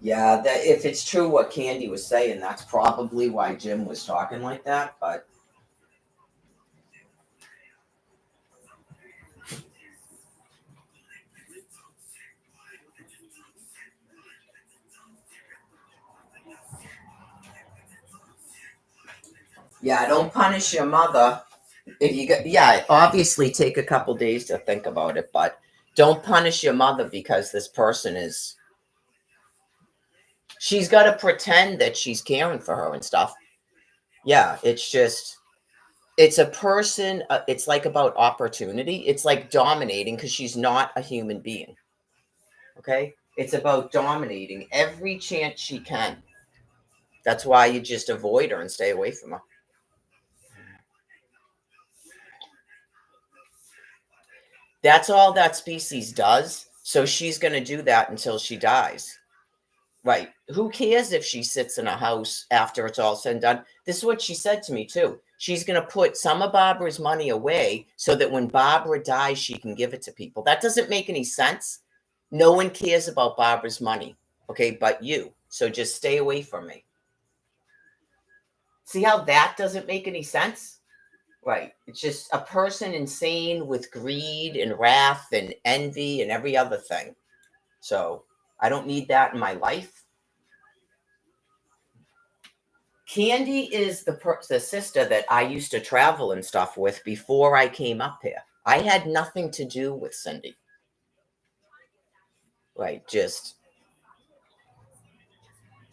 yeah, that if it's true what Candy was saying, that's probably why Jim was talking like that. But yeah, don't punish your mother. If you get, yeah, obviously take a couple days to think about it, but don't punish your mother because this person is. She's got to pretend that she's caring for her and stuff. Yeah, it's just it's a person. It's like about opportunity. It's like dominating because she's not a human being. Okay, it's about dominating every chance she can. That's why you just avoid her and stay away from her. That's all that species does. So she's going to do that until she dies. Right. Who cares if she sits in a house after it's all said and done? This is what she said to me, too. She's going to put some of Barbara's money away so that when Barbara dies, she can give it to people. That doesn't make any sense. No one cares about Barbara's money, okay, but you. So just stay away from me. See how that doesn't make any sense? Right. It's just a person insane with greed and wrath and envy and every other thing. So I don't need that in my life. Candy is the sister that I used to travel and stuff with before I came up here. I had nothing to do with Cindy. Right. Just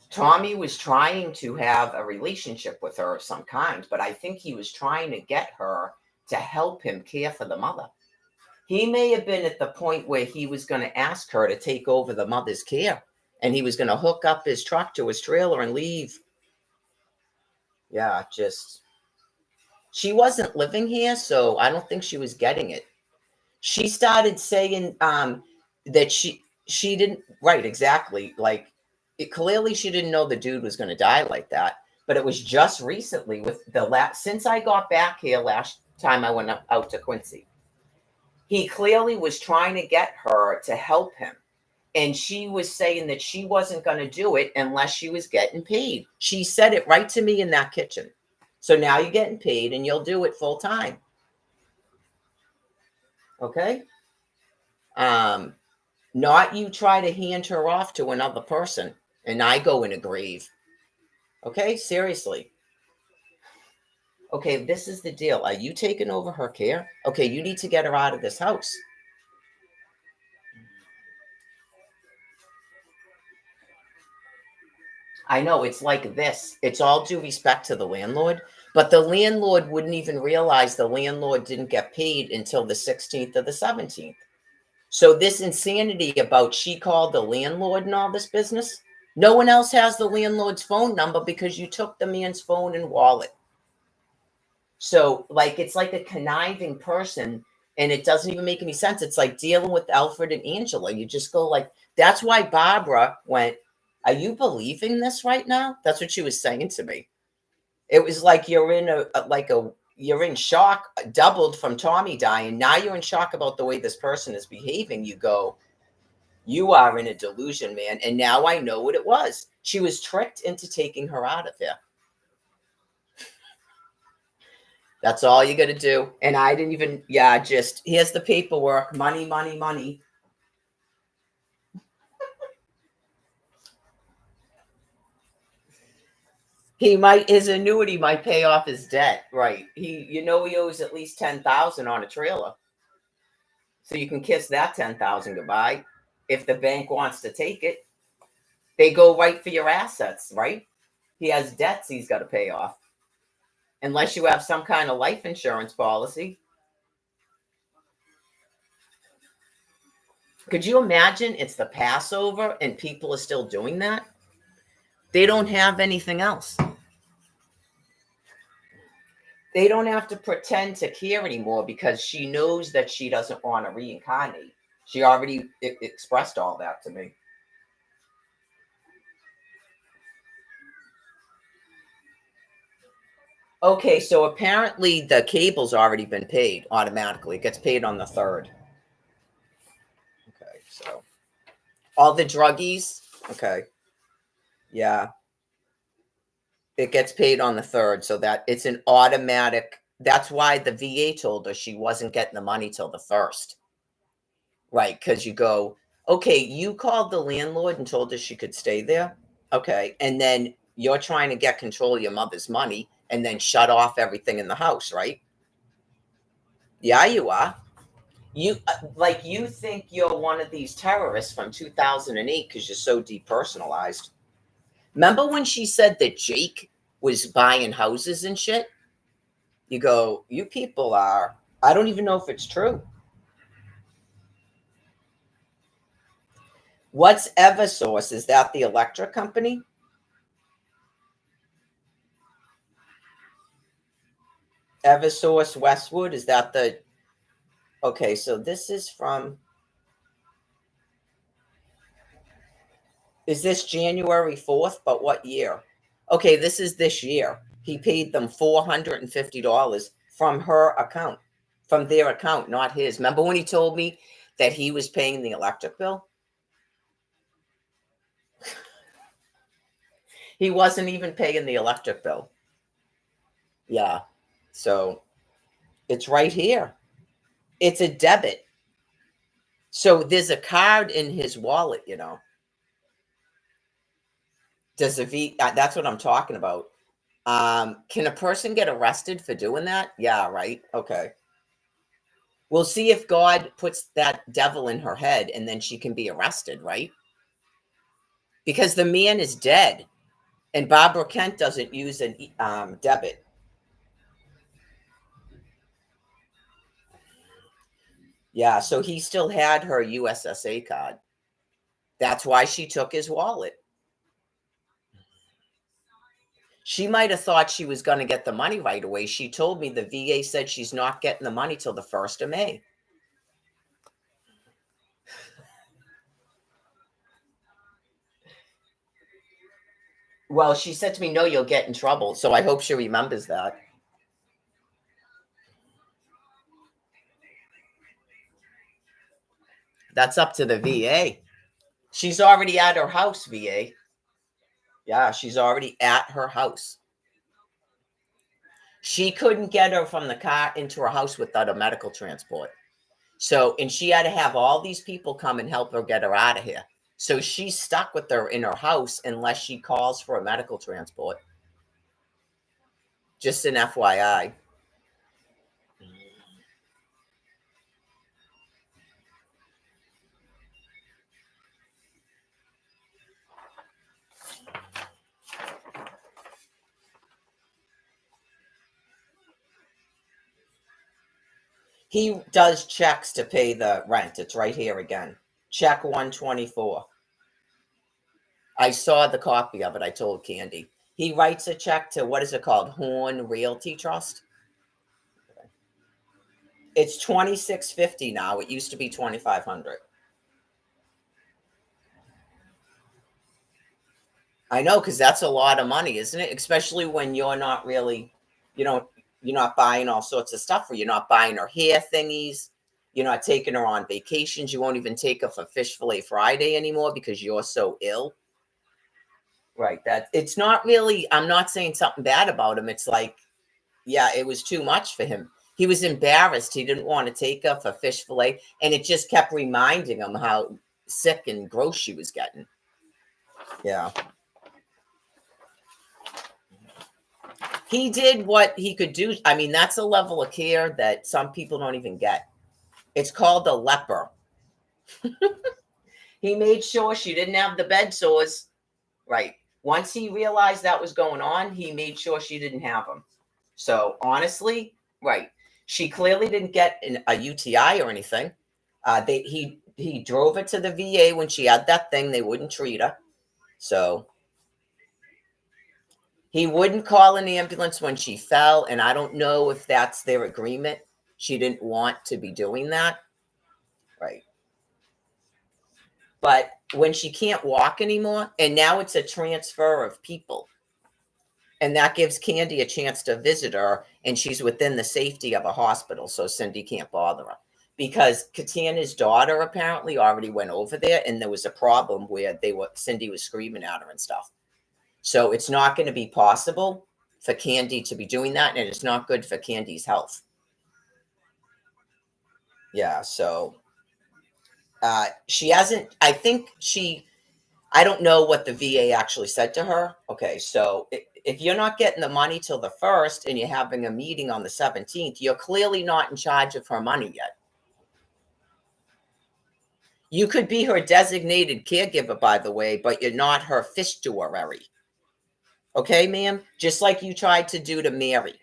Tommy was trying to have a relationship with her of some kind, but I think he was trying to get her to help him care for the mother. He may have been at the point where he was going to ask her to take over the mother's care and he was going to hook up his truck to his trailer and leave. Yeah, just she wasn't living here, so I don't think she was getting it. She started saying that she didn't right exactly like it clearly she didn't know the dude was going to die like that, but it was just recently with the last since I got back here last time I went out to Quincy. He clearly was trying to get her to help him. And she was saying that she wasn't going to do it unless she was getting paid. She said it right to me in that kitchen. So now you're getting paid and you'll do it full time. Okay? Not you try to hand her off to another person and I go in a grave. Okay? Seriously. Okay, this is the deal. Are you taking over her care? Okay, you need to get her out of this house. I know it's like this. It's all due respect to the landlord, but the landlord wouldn't even realize the landlord didn't get paid until the 16th or the 17th. So this insanity about she called the landlord and all this business, no one else has the landlord's phone number because you took the man's phone and wallet. So like it's like a conniving person and it doesn't even make any sense. It's like dealing with Alfred and Angela. You just go like, that's why Barbara went, are you believing this right now? That's what she was saying to me. It was like you're in you're in shock, doubled from Tommy dying. Now you're in shock about the way this person is behaving. You go, you are in a delusion, man. And now I know what it was. She was tricked into taking her out of here. That's all you got to do. And I didn't even, just here's the paperwork. Money, money, money. His annuity might pay off his debt. Right. He owes at least 10,000 on a trailer. So you can kiss that 10,000 goodbye. If the bank wants to take it, they go right for your assets, right? He has debts he's got to pay off. Unless you have some kind of life insurance policy. Could you imagine it's the Passover and people are still doing that? They don't have anything else. They don't have to pretend to care anymore because she knows that she doesn't want to reincarnate. She already expressed all that to me. Okay, so apparently the cable's already been paid automatically. It gets paid on the 3rd. Okay, so all the druggies, okay. Yeah. It gets paid on the 3rd, so that it's an automatic. That's why the VA told her she wasn't getting the money till the 1st. Right, because you go, okay, you called the landlord and told her she could stay there. Okay, and then you're trying to get control of your mother's money and then shut off everything in the house, right? Yeah, you are. You think you're one of these terrorists from 2008 because you're so depersonalized. Remember when she said that Jake was buying houses and shit? You go, you people are, I don't even know if it's true. What's Eversource? Is that the electric company? Eversource Westwood? Is that the, okay, so this is from, is this January 4th? But what year? Okay, this is this year. He paid them $450 from her account, from their account, not his. Remember when he told me that he was paying the electric bill? He wasn't even paying the electric bill. Yeah. So it's right here. It's a debit. So there's a card in his wallet, Does a that's what I'm talking about. Can a person get arrested for doing that? Yeah, right. Okay. We'll see if God puts that devil in her head and then she can be arrested, right? Because the man is dead and Barbara Kent doesn't use a debit. Yeah, so he still had her USSA card. That's why she took his wallet. She might have thought she was going to get the money right away. She told me the VA said she's not getting the money till the 1st of May. Well, she said to me, no, you'll get in trouble. So I hope she remembers that. That's up to the VA. She's already at her house, VA. Yeah, she's already at her house. She couldn't get her from the car into her house without a medical transport. So, and she had to have all these people come and help her get her out of here. So she's stuck with her in her house unless she calls for a medical transport. Just an FYI. He does checks to pay the rent. It's right here again. Check 124. I saw the copy of it. I told Candy. He writes a check to, what is it called? Horn Realty Trust. It's $2,650 now. It used to be $2,500. I know, because that's a lot of money, isn't it? Especially when you're not really, you're not buying all sorts of stuff, or you're not buying her hair thingies. You're not taking her on vacations. You won't even take her for Fish Fillet Friday anymore because you're so ill. Right. That it's not really, I'm not saying something bad about him. It's like, yeah, it was too much for him. He was embarrassed. He didn't want to take her for fish fillet. And it just kept reminding him how sick and gross she was getting. Yeah. He did what he could do. I mean, that's a level of care that some people don't even get. It's called a leper. He made sure she didn't have the bed sores. Right. Once he realized that was going on, he made sure she didn't have them. So honestly, right. She clearly didn't get a UTI or anything. He drove it to the VA when she had that thing. They wouldn't treat her. So he wouldn't call an ambulance when she fell. And I don't know if that's their agreement. She didn't want to be doing that. Right. But when she can't walk anymore, and now it's a transfer of people. And that gives Candy a chance to visit her, and she's within the safety of a hospital, so Cindy can't bother her. Because Katana's daughter apparently already went over there, and there was a problem where Cindy was screaming at her and stuff. So it's not going to be possible for Candy to be doing that, and it's not good for Candy's health. Yeah, so she hasn't, I don't know what the VA actually said to her. Okay, so if you're not getting the money till the 1st and you're having a meeting on the 17th, you're clearly not in charge of her money yet. You could be her designated caregiver, by the way, but you're not her fistuary. Okay, ma'am? Just like you tried to do to Mary.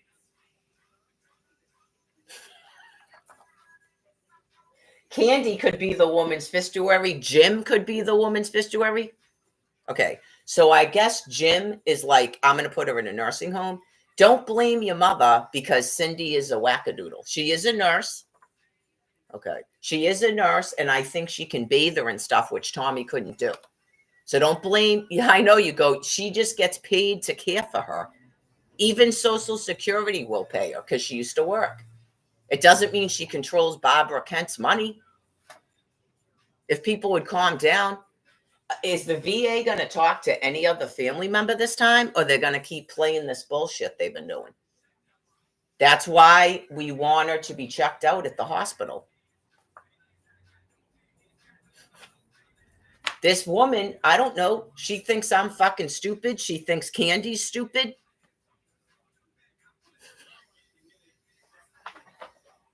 Candy could be the woman's fistuary. Jim could be the woman's fistuary. Okay, so I guess Jim is like, I'm going to put her in a nursing home. Don't blame your mother because Cindy is a wackadoodle. She is a nurse. Okay, she is a nurse, and I think she can bathe her and stuff, which Tommy couldn't do. So don't blame. Yeah, I know you go. She just gets paid to care for her. Even Social Security will pay her because she used to work. It doesn't mean she controls Barbara Kent's money. If people would calm down. Is the VA going to talk to any other family member this time, or they're going to keep playing this bullshit they've been doing? That's why we want her to be checked out at the hospital. This woman, I don't know. She thinks I'm fucking stupid. She thinks Candy's stupid.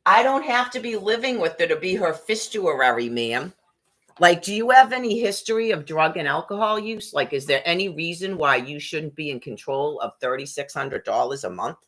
I don't have to be living with her to be her fistuary, ma'am. Like, do you have any history of drug and alcohol use? Like, is there any reason why you shouldn't be in control of $3,600 a month?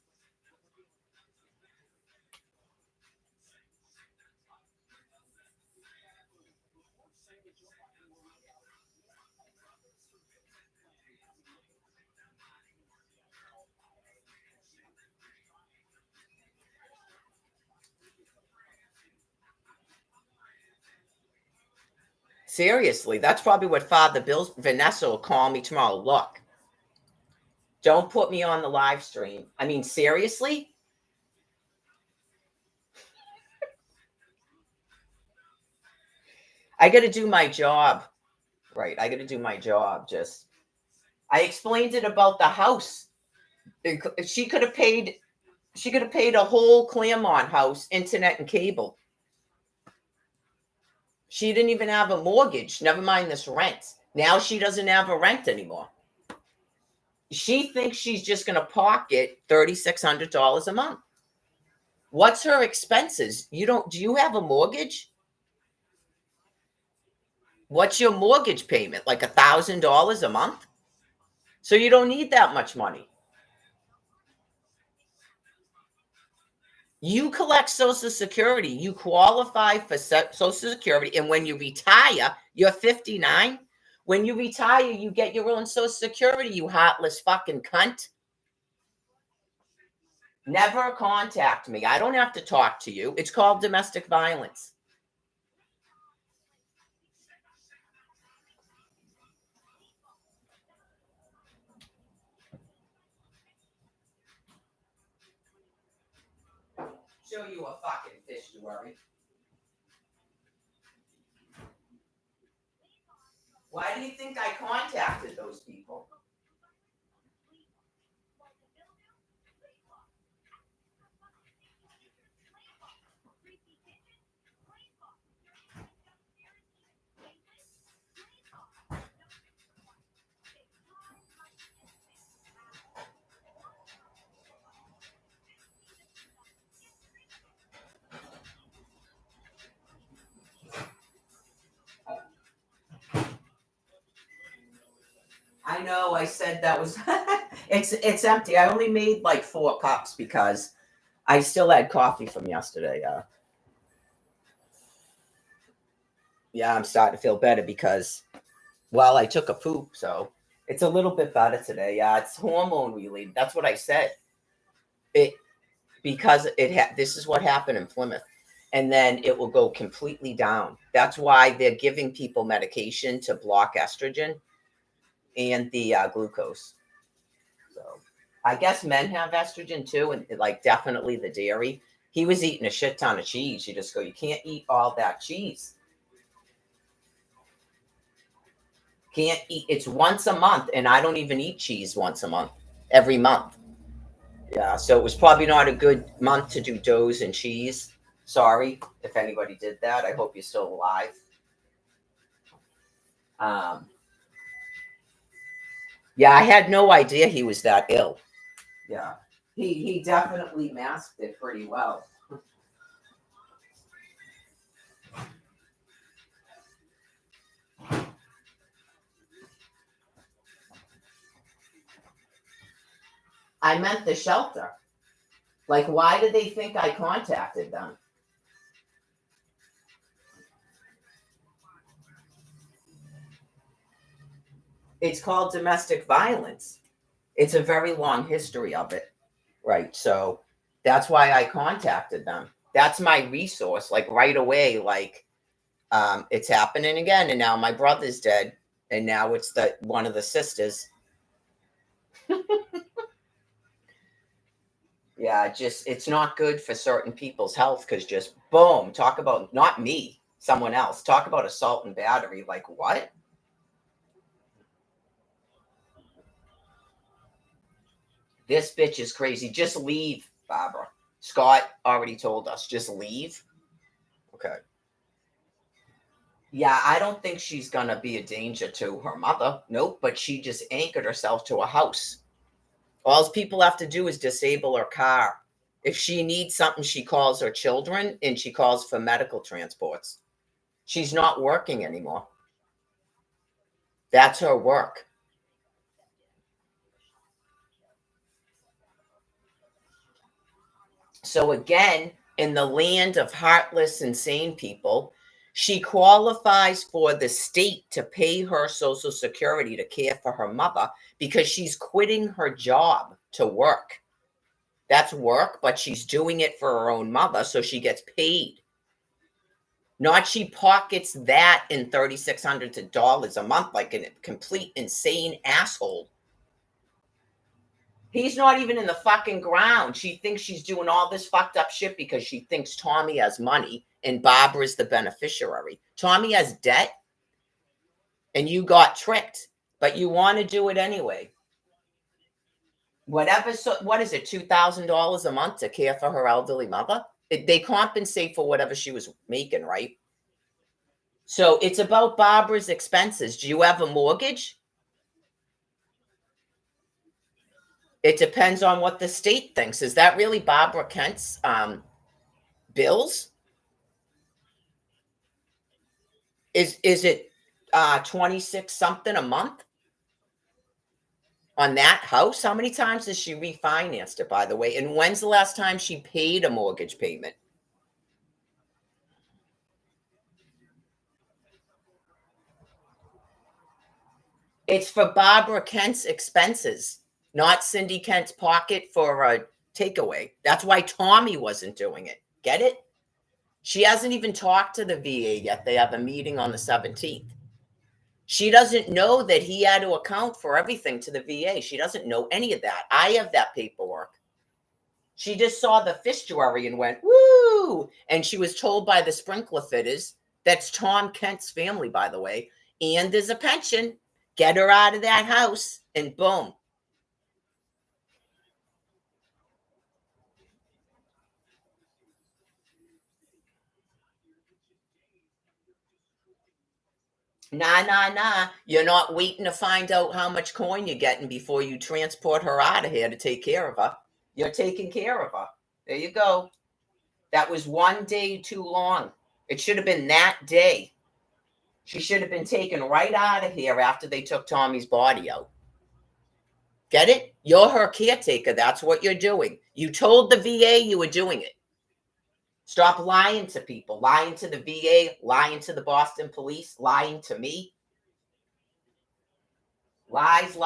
Seriously, that's probably what Father Bill Vanessa will call me tomorrow. Look, don't put me on the live stream. I mean, seriously? I got to do my job. Right. I got to do my job. I explained it about the house. She could have paid. She could have paid a whole Claremont house, internet and cable. She didn't even have a mortgage. Never mind this rent. Now she doesn't have a rent anymore. She thinks she's just going to pocket $3,600 a month. What's her expenses? Do you have a mortgage? What's your mortgage payment? Like $1,000 a month? So you don't need that much money. You collect Social Security. You qualify for Social Security. And when you retire, you're 59. When you retire, you get your own Social Security, you heartless fucking cunt. Never contact me. I don't have to talk to you. It's called domestic violence. Show you a fucking fish to worry. Why do you think I contacted those people? I know. I said that was. It's empty. I only made like 4 cups because I still had coffee from yesterday. Yeah, I'm starting to feel better because, well, I took a poop, so it's a little bit better today. Yeah, it's hormone related. That's what I said. It because this is what happened in Plymouth, and then it will go completely down. That's why they're giving people medication to block estrogen and the glucose. So I guess men have estrogen too, and like definitely the dairy. He was eating a shit ton of cheese. You just go, you can't eat all that cheese. Can't eat. It's once a month, and I don't even eat cheese once a month. Every month. Yeah, so it was probably not a good month to do doughs and cheese. Sorry if anybody did that. I hope you're still alive. Yeah, I had no idea he was that ill. Yeah, he definitely masked it pretty well. I meant the shelter. Like, why did they think I contacted them? It's called domestic violence. It's a very long history of it. Right. So that's why I contacted them. That's my resource. Like right away, like it's happening again. And now my brother's dead. And now it's one of the sisters. Yeah, it's not good for certain people's health because just boom, talk about not me, someone else. Talk about assault and battery. Like what? This bitch is crazy. Just leave, Barbara. Scott already told us. Just leave. Okay. Yeah, I don't think she's gonna be a danger to her mother. Nope, but she just anchored herself to a house. All people have to do is disable her car. If she needs something, she calls her children and she calls for medical transports. She's not working anymore. That's her work. So again, in the land of heartless, insane people, she qualifies for the state to pay her Social Security to care for her mother because she's quitting her job to work. That's work, but she's doing it for her own mother, so she gets paid. Not she pockets that in $3,600 a month like a complete insane asshole. He's not even in the fucking ground. She thinks she's doing all this fucked up shit because she thinks Tommy has money and Barbara's the beneficiary. Tommy has debt. and you got tricked, but you want to do it anyway. Whatever. So what is it? $2,000 a month to care for her elderly mother. They compensate for whatever she was making, right? So it's about Barbara's expenses. Do you have a mortgage? It depends on what the state thinks. Is that really Barbara Kent's bills? Is it 26 something a month on that house? How many times has she refinanced it, by the way? And when's the last time she paid a mortgage payment? It's for Barbara Kent's expenses, not Cindy Kent's pocket for a takeaway. That's why Tommy wasn't doing it. Get it? She hasn't even talked to the VA yet. They have a meeting on the 17th. She doesn't know that he had to account for everything to the VA. She doesn't know any of that. I have that paperwork. She just saw the estuary and went, woo! And she was told by the sprinkler fitters, that's Tom Kent's family, by the way, and there's a pension. Get her out of that house, and boom. Nah. You're not waiting to find out how much coin you're getting before you transport her out of here to take care of her. You're taking care of her. There you go. That was one day too long. It should have been that day. She should have been taken right out of here after they took Tommy's body out. Get it? You're her caretaker. That's what you're doing. You told the VA you were doing it. Stop lying to people, lying to the VA, lying to the Boston police, lying to me. Lies.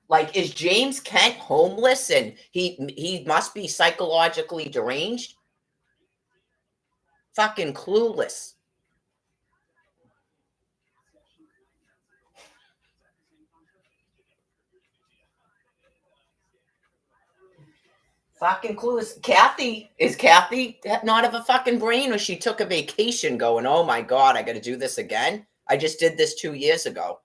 Like, is James Kent homeless and he must be psychologically deranged? Fucking clueless. Fucking clueless. Is Kathy not have a fucking brain, or she took a vacation going, oh my God, I got to do this again? I just did this 2 years ago.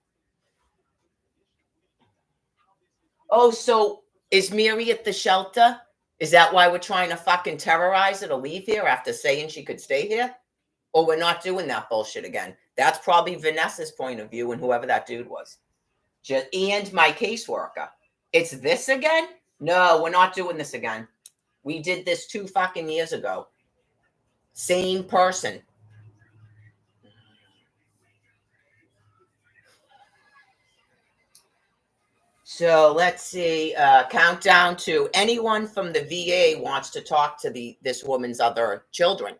Oh, so is Mary at the shelter? Is that why we're trying to fucking terrorize her to leave here after saying she could stay here? Or we're not doing that bullshit again? That's probably Vanessa's point of view and whoever that dude was. And my caseworker. It's this again? No, we're not doing this again. We did this 2 fucking years ago. Same person. So let's see. Countdown to anyone from the VA wants to talk to this woman's other children.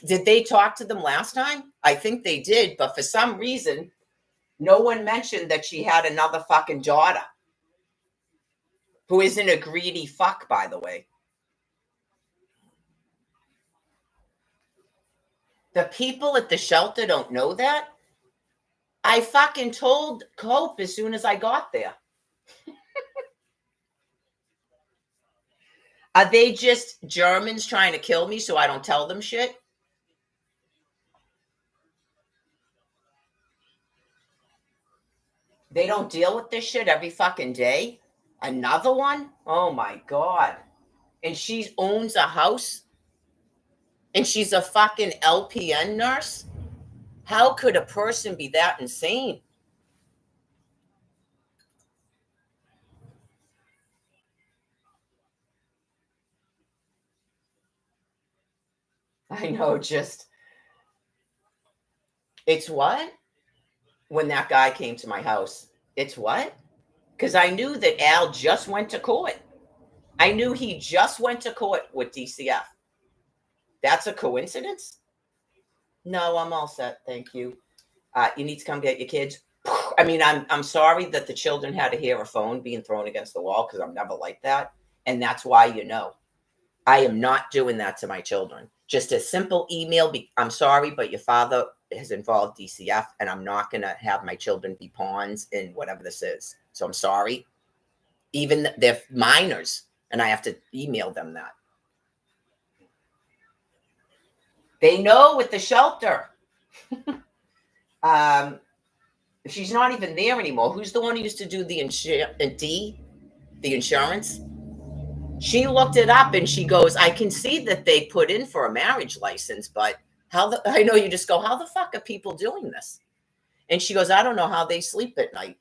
Did they talk to them last time? I think they did, but for some reason, no one mentioned that she had another fucking daughter who isn't a greedy fuck, by the way. The people at the shelter don't know that? I fucking told Cope as soon as I got there. Are they just Germans trying to kill me so I don't tell them shit? They don't deal with this shit every fucking day? Another one? Oh my God. And she owns a house? And she's a fucking LPN nurse? How could a person be that insane? I know, just. It's what? When that guy came to my house. It's what? Because I knew that Al just went to court. I knew he just went to court with DCF. That's a coincidence? No, I'm all set. Thank you. You need to come get your kids. I mean, I'm sorry that the children had to hear a phone being thrown against the wall because I'm never like that. And that's why, I am not doing that to my children. Just a simple email. I'm sorry, but your father has involved DCF, and I'm not going to have my children be pawns in whatever this is. So I'm sorry. Even they're minors, and I have to email them that. They know with the shelter. She's not even there anymore. Who's the one who used to do the insurance? She looked it up and she goes, I can see that they put in for a marriage license, but I know you just go, how the fuck are people doing this? And she goes, I don't know how they sleep at night.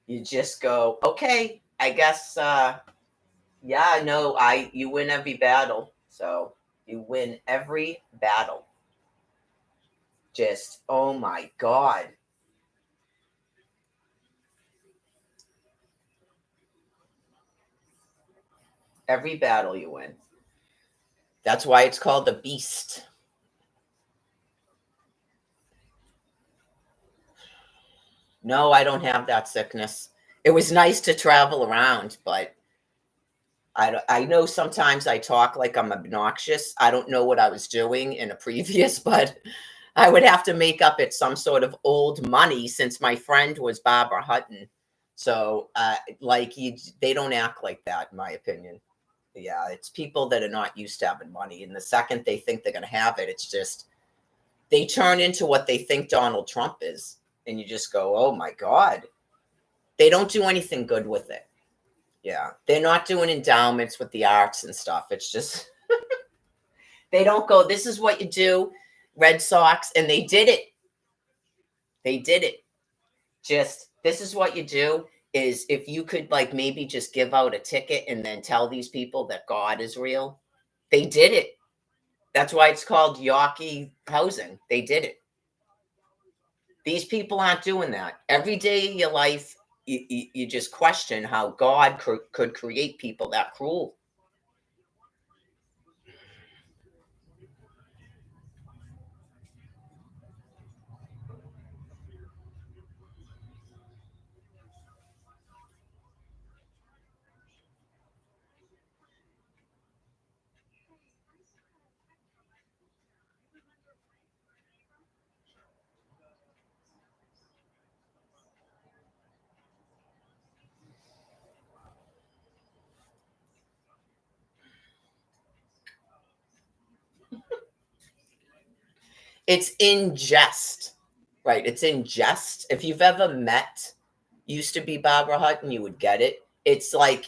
You just go, okay, I guess, yeah, no, you win every battle. So you win every battle. Just, oh my God. Every battle you win. That's why it's called the beast. No, I don't have that sickness. It was nice to travel around, but I know sometimes I talk like I'm obnoxious. I don't know what I was doing in a previous, but I would have to make up it some sort of old money since my friend was Barbara Hutton. So, they don't act like that, in my opinion. Yeah, it's people that are not used to having money. And the second they think they're going to have it, it's just, they turn into what they think Donald Trump is. And you just go, oh my God. They don't do anything good with it. Yeah. They're not doing endowments with the arts and stuff. It's just, they don't go, this is what you do, Red Sox. And they did it. They did it. Just, this is what you do is if you could maybe just give out a ticket and then tell these people that God is real. They did it. That's why it's called Yawkey housing. They did it. These people aren't doing that. Every day of your life, you just question how God could create people that cruel. It's in jest, right? It's in jest. If you've ever met, used to be Barbara Hutton, you would get it. It's like,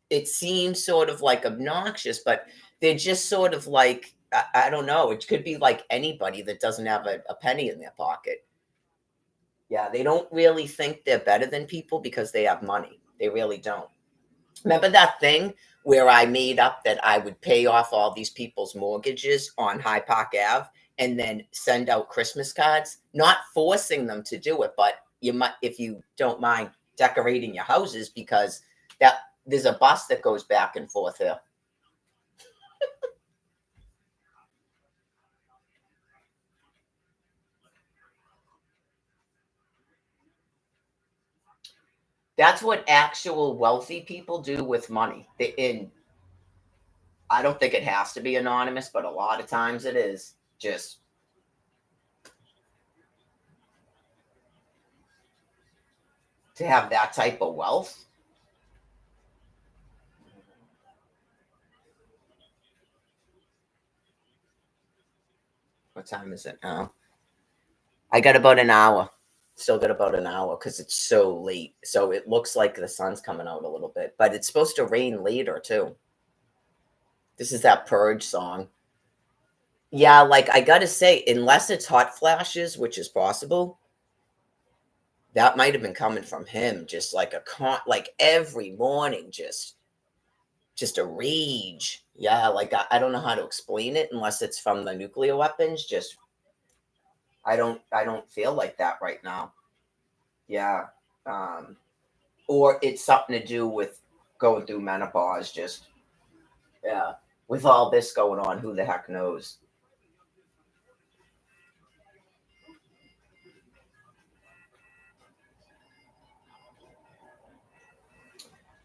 it seems sort of like obnoxious, but they're just sort of like, I don't know. It could be like anybody that doesn't have a penny in their pocket. Yeah, they don't really think they're better than people because they have money. They really don't. Remember that thing where I made up that I would pay off all these people's mortgages on High Park Ave and then send out Christmas cards, not forcing them to do it, but you might, if you don't mind, decorating your houses because there's a bus that goes back and forth here. That's what actual wealthy people do with money. I don't think it has to be anonymous, but a lot of times it is. Just to have that type of wealth. What time is it now? I got about an hour. Still got about an hour because it's so late. So it looks like the sun's coming out a little bit, but it's supposed to rain later too. This is that Purge song. Yeah, I gotta say, unless it's hot flashes, which is possible, that might have been coming from him. Just like every morning, just a rage. Yeah, I don't know how to explain it unless it's from the nuclear weapons. Just I don't feel like that right now. Yeah. Or it's something to do with going through menopause. Just, yeah. With all this going on, who the heck knows?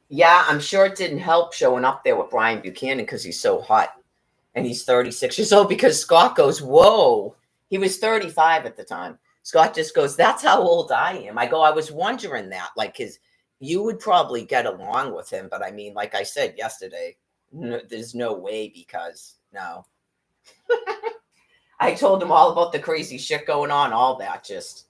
Yeah, I'm sure it didn't help showing up there with Brian Buchanan because he's so hot and he's 36 years old because Scott goes, whoa. He was 35 at the time. Scott just goes, that's how old I am. I go, I was wondering that. Like, you would probably get along with him. But I mean, like I said yesterday, there's no way because no. I told him all about the crazy shit going on, all that, just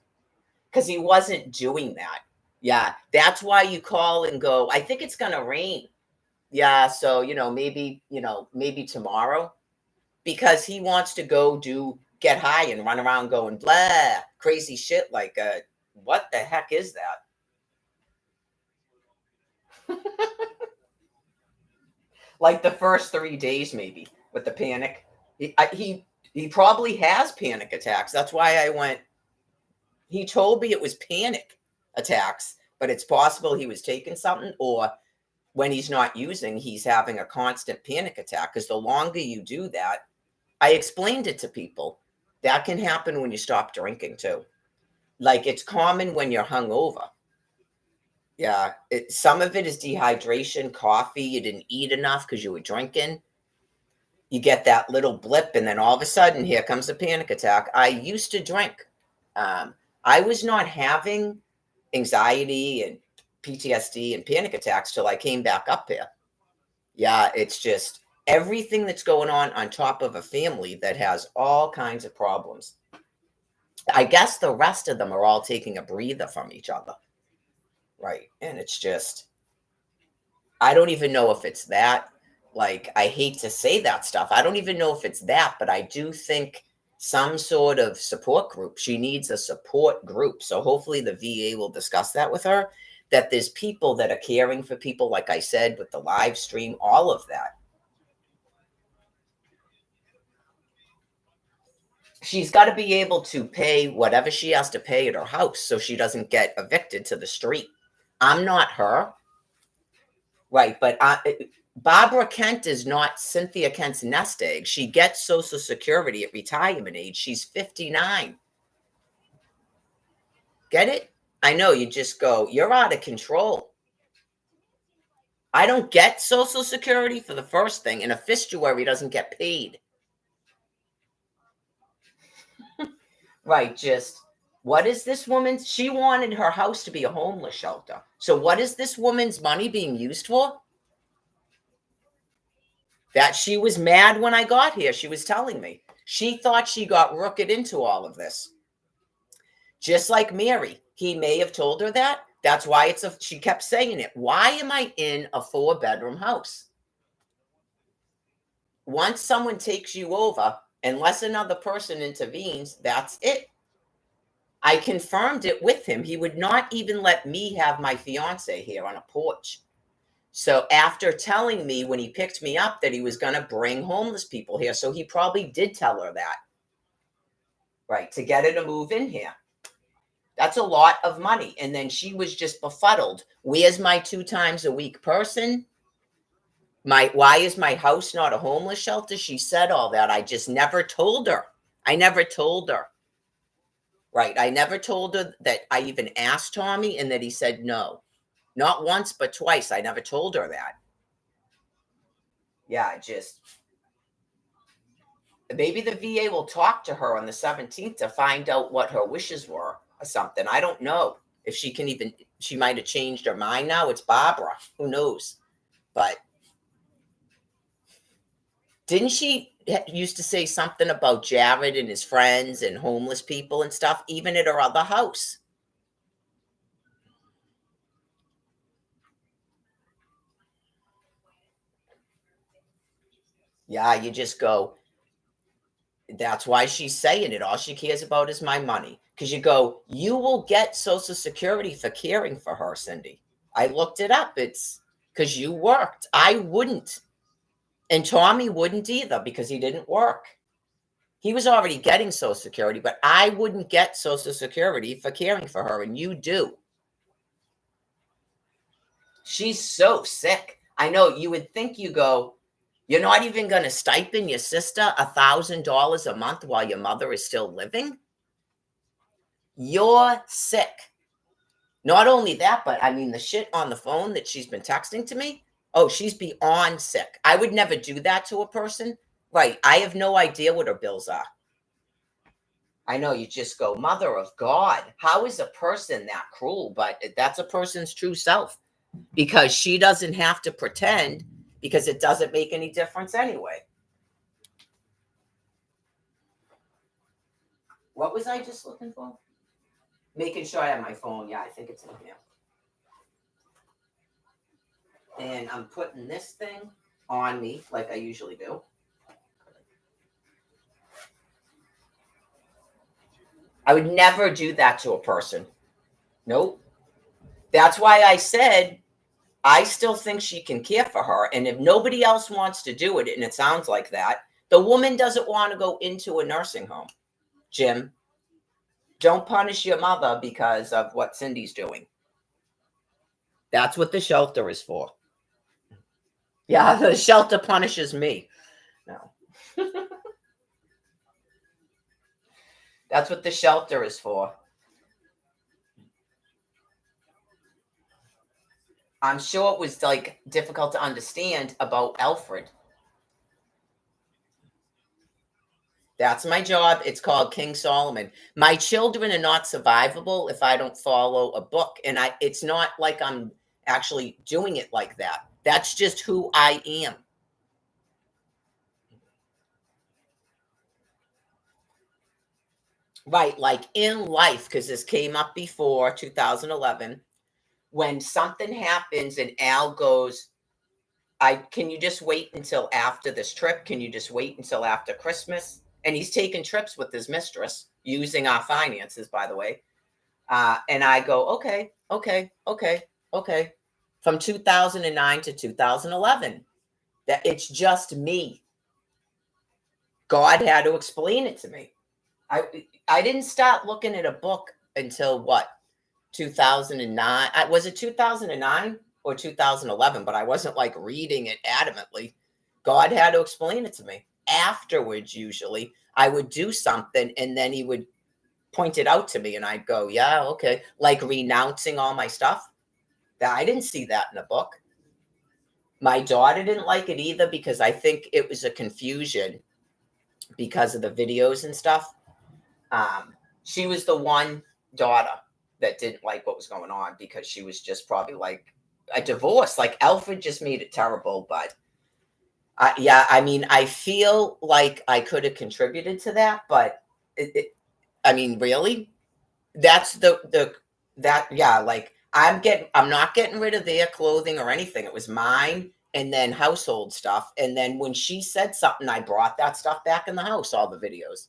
because he wasn't doing that. Yeah, that's why you call and go, I think it's going to rain. Yeah, so, maybe tomorrow, because he wants to go get high and run around going blah, crazy shit like, what the heck is that? Like the first 3 days, maybe, with the panic. He probably has panic attacks. That's why I went, he told me it was panic attacks, but it's possible he was taking something, or when he's not using, he's having a constant panic attack. Because the longer you do that, I explained it to people. That can happen when you stop drinking too. Like, it's common when you're hungover. Yeah, some of it is dehydration, coffee. You didn't eat enough because you were drinking. You get that little blip, and then all of a sudden, here comes a panic attack. I used to drink. I was not having anxiety and PTSD and panic attacks till I came back up here. Yeah, it's just everything that's going on top of a family that has all kinds of problems. I guess the rest of them are all taking a breather from each other. Right. And it's just, I don't even know if it's that. Like, I hate to say that stuff. I don't even know if it's that, but I do think some sort of support group. She needs a support group. So hopefully the VA will discuss that with her, that there's people that are caring for people, like I said, with the live stream, all of that. She's got to be able to pay whatever she has to pay at her house so she doesn't get evicted to the street. I'm not her. Right, but Barbara Kent is not Cynthia Kent's nest egg. She gets Social Security at retirement age. She's 59. Get it? I know, you just go, you're out of control. I don't get Social Security for the first thing, and a fistuary doesn't get paid. Right, just, what is this woman's? She wanted her house to be a homeless shelter. So what is this woman's money being used for? That she was mad when I got here. She was telling me. She thought she got rooked into all of this. Just like Mary. He may have told her that. That's why she kept saying it. Why am I in a 4-bedroom house? Once someone takes you over, unless another person intervenes, that's it. I confirmed it with him. He would not even let me have my fiance here on a porch. So after telling me when he picked me up that he was going to bring homeless people here, so he probably did tell her that, right, to get her to move in here. That's a lot of money. And then she was just befuddled. Where's my 2 times a week person? Why is my house not a homeless shelter? She said all that. I just never told her. I never told her. Right. I never told her that I even asked Tommy and that he said no. Not once, but twice. I never told her that. Yeah, maybe the VA will talk to her on the 17th to find out what her wishes were or something. I don't know if she might have changed her mind now. It's Barbara. Who knows? But didn't she used to say something about Jared and his friends and homeless people and stuff, even at her other house? Yeah, you just go, that's why she's saying it. All she cares about is my money. Because you go, you will get Social Security for caring for her, Cindy. I looked it up. It's because you worked. I wouldn't. And Tommy wouldn't either because he didn't work. He was already getting Social Security, but I wouldn't get Social Security for caring for her, and you do. She's so sick. I know, you would think you go, you're not even going to stipend your sister $1,000 a month while your mother is still living? You're sick. Not only that, but I mean, the shit on the phone that she's been texting to me. Oh, she's beyond sick. I would never do that to a person. Right. I have no idea what her bills are. I know, you just go, Mother of God, how is a person that cruel? But that's a person's true self, because she doesn't have to pretend, because it doesn't make any difference anyway. What was I just looking for? Making sure I have my phone. Yeah, I think it's in here. And I'm putting this thing on me like I usually do. I would never do that to a person. Nope. That's why I said I still think she can care for her. And if nobody else wants to do it, and it sounds like that, the woman doesn't want to go into a nursing home. Jim, don't punish your mother because of what Cindy's doing. That's what the shelter is for. Yeah, the shelter punishes me. No. That's what the shelter is for. I'm sure it was like difficult to understand about Alfred. That's my job. It's called King Solomon. My children are not survivable if I don't follow a book. And it's not like I'm actually doing it like that. That's just who I am. Right. Like in life, because this came up before 2011, when something happens and Al goes, can you just wait until after this trip? Can you just wait until after Christmas? And he's taking trips with his mistress using our finances, by the way. And I go, okay. From 2009 to 2011, that it's just me. God had to explain it to me. I didn't start looking at a book until what? 2009. Was it 2009 or 2011? But I wasn't like reading it adamantly. God had to explain it to me. Afterwards, usually, I would do something and then he would point it out to me and I'd go, yeah, okay. Like renouncing all my stuff. I didn't see that in a book. My daughter didn't like it either because I think it was a confusion because of the videos and stuff. She was the one daughter that didn't like what was going on because she was just probably like a divorce. Like Alfred just made it terrible. But yeah, I mean, I feel like I could have contributed to that, but I mean, really, that's yeah, like I'm not getting rid of their clothing or anything. It was mine and then household stuff. And then when she said something, I brought that stuff back in the house, all the videos.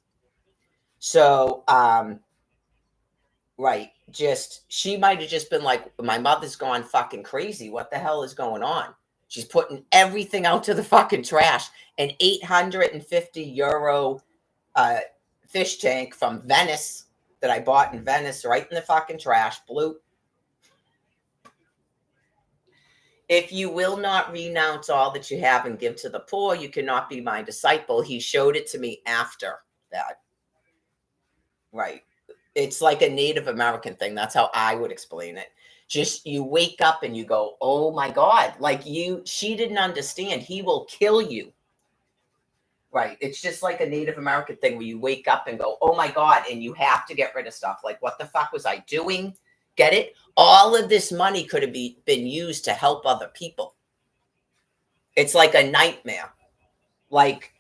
So, right. She might have just been like, my mother's gone fucking crazy. What the hell is going on? She's putting everything out to the fucking trash. An 850 euro fish tank from Venice that I bought in Venice, right in the fucking trash, blue. If you will not renounce all that you have and give to the poor, you cannot be my disciple. He showed it to me after that. Right. It's like a Native American thing. That's how I would explain it. Just you wake up and you go, oh my God, like she didn't understand. He will kill you. Right. It's just like a Native American thing where you wake up and go, oh my God, and you have to get rid of stuff. Like, what the fuck was I doing? Get it? All of this money could have been used to help other people. It's like a nightmare. Like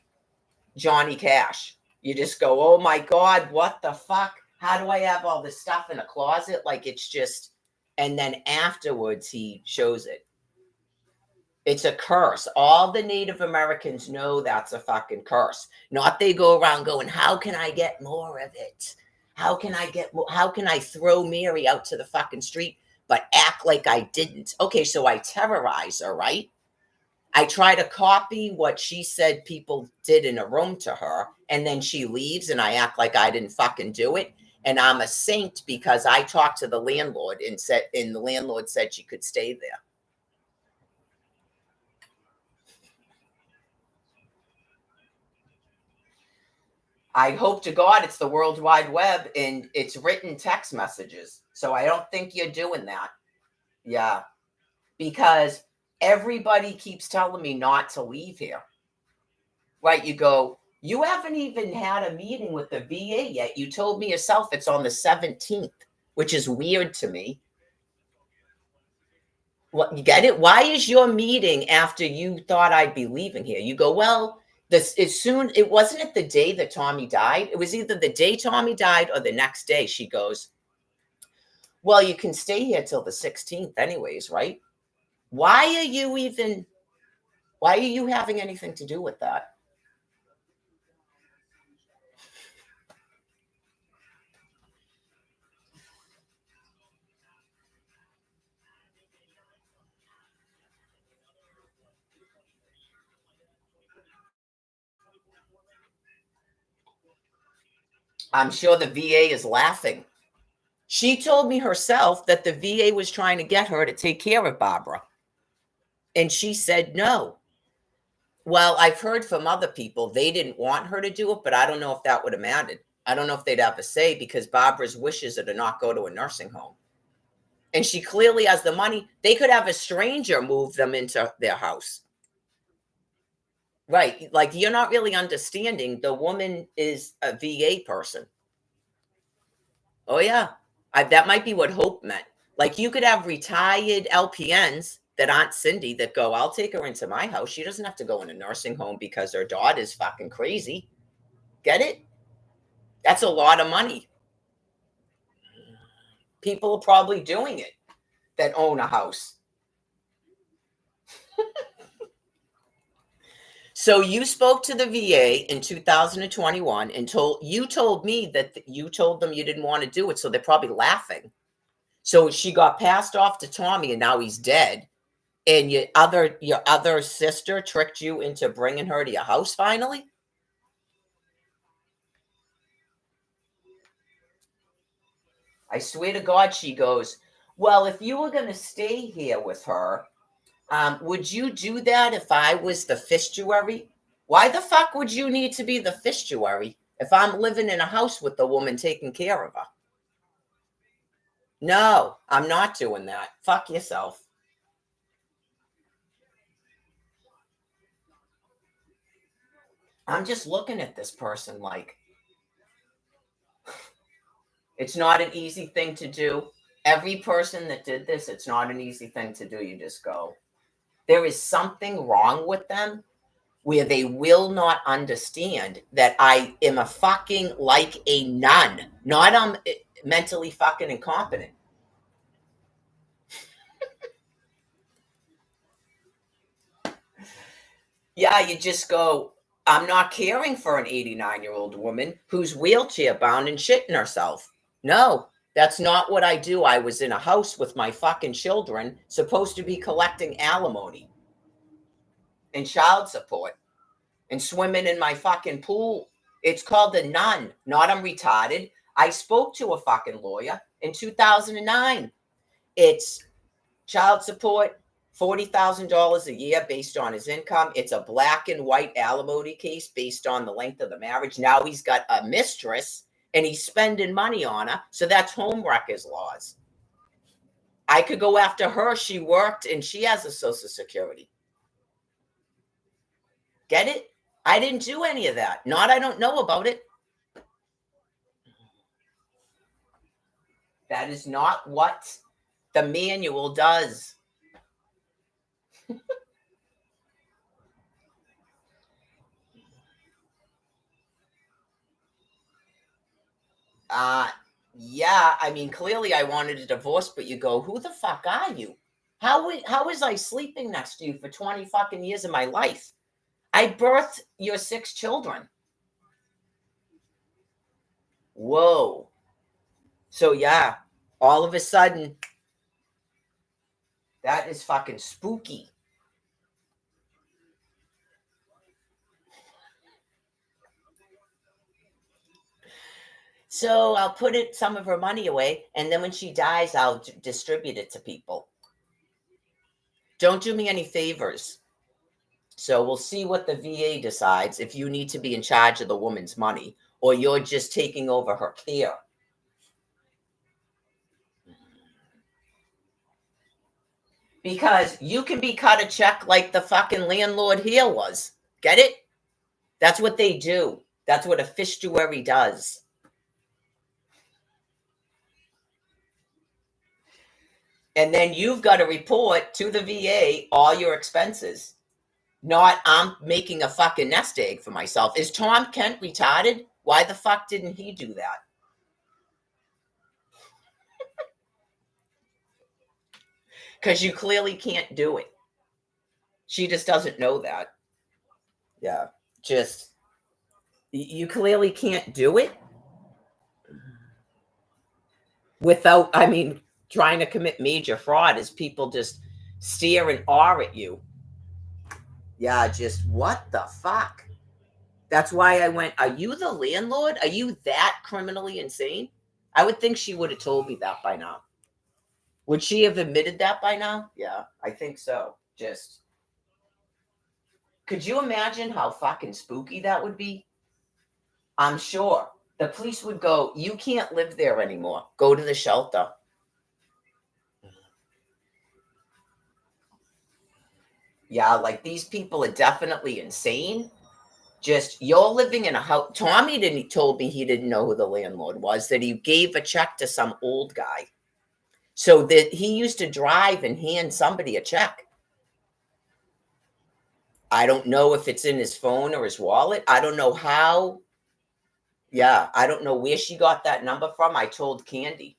Johnny Cash. You just go, oh my God, what the fuck? How do I have all this stuff in a closet? Like it's just, and then afterwards he shows it. It's a curse. All the Native Americans know that's a fucking curse. Not they go around going, how can I get more of it? How can I throw Mary out to the fucking street, but act like I didn't? Okay, so I terrorize her, right? I try to copy what she said people did in a room to her, and then she leaves and I act like I didn't fucking do it. And I'm a saint because I talked to the landlord and the landlord said she could stay there. I hope to God it's the World Wide Web and it's written text messages. So I don't think you're doing that. Yeah. Because everybody keeps telling me not to leave here. Right. You go, You haven't even had a meeting with the VA yet. You told me yourself it's on the 17th, which is weird to me. What, you get it? Why is your meeting after you thought I'd be leaving here? You go, well, this is soon. It wasn't it the day that Tommy died. It was either the day Tommy died or the next day. She goes, well, you can stay here till the 16th anyways, right? Why are you having anything to do with that? I'm sure the VA is laughing. She told me herself that the VA was trying to get her to take care of Barbara. And she said no. Well, I've heard from other people they didn't want her to do it, but I don't know if that would have mattered. I don't know if they'd have a say because Barbara's wishes are to not go to a nursing home. And she clearly has the money. They could have a stranger move them into their house. Right. Like you're not really understanding. The woman is a VA person. Oh, yeah. That might be what Hope meant. Like you could have retired LPNs that aren't Cindy that go, I'll take her into my house. She doesn't have to go in a nursing home because her daughter's fucking crazy. Get it? That's a lot of money. People are probably doing it that own a house. So you spoke to the VA in 2021 and told me that you told them you didn't want to do it. So they're probably laughing. So she got passed off to Tommy and now he's dead. And your other sister tricked you into bringing her to your house finally? I swear to God, she goes, well, if you were going to stay here with her, would you do that if I was the fistuary? Why the fuck would you need to be the fistuary if I'm living in a house with the woman taking care of her? No, I'm not doing that. Fuck yourself. I'm just looking at this person like it's not an easy thing to do. Every person that did this, it's not an easy thing to do. You just go, there is something wrong with them where they will not understand that I am a fucking like a nun, not I'm mentally fucking incompetent. Yeah, you just go, I'm not caring for an 89-year-old woman who's wheelchair bound and shitting herself. No, that's not what I do. I was in a house with my fucking children, supposed to be collecting alimony and child support and swimming in my fucking pool. It's called a nun, not I'm retarded. I spoke to a fucking lawyer in 2009. It's child support, $40,000 a year based on his income. It's a black and white alimony case based on the length of the marriage. Now he's got a mistress and he's spending money on her. So that's home wreckers laws. I could go after her. She worked and she has a Social Security. Get it? I didn't do any of that. Not I don't know about it. That is not what the manual does. Yeah, I mean, clearly I wanted a divorce, but you go, who the fuck are you? How was I sleeping next to you for 20 fucking years of my life? I birthed your 6 children. Whoa. So yeah, all of a sudden, that is fucking spooky. So I'll put some of her money away, and then when she dies, I'll distribute it to people. Don't do me any favors. So we'll see what the VA decides if you need to be in charge of the woman's money or you're just taking over her care. Because you can be cut a check like the fucking landlord here was. Get it? That's what they do. That's what a fistuary does. And then you've got to report to the VA all your expenses. Not I'm making a fucking nest egg for myself. Is Tom Kent retarded? Why the fuck didn't he do that? Because you clearly can't do it. She just doesn't know that. Yeah. Just, you clearly can't do it without, I mean, trying to commit major fraud is people just stare in awe at you. Yeah, just what the fuck? That's why I went, are you the landlord? Are you that criminally insane? I would think she would have told me that by now. Would she have admitted that by now? Yeah, I think so. Just, could you imagine how fucking spooky that would be? I'm sure the police would go, you can't live there anymore. Go to the shelter. Yeah, like these people are definitely insane. Just, you're living in a house. Tommy didn't told me he didn't know who the landlord was, that he gave a check to some old guy. So that he used to drive and hand somebody a check. I don't know if it's in his phone or his wallet. I don't know how. Yeah, I don't know where she got that number from. I told Candy.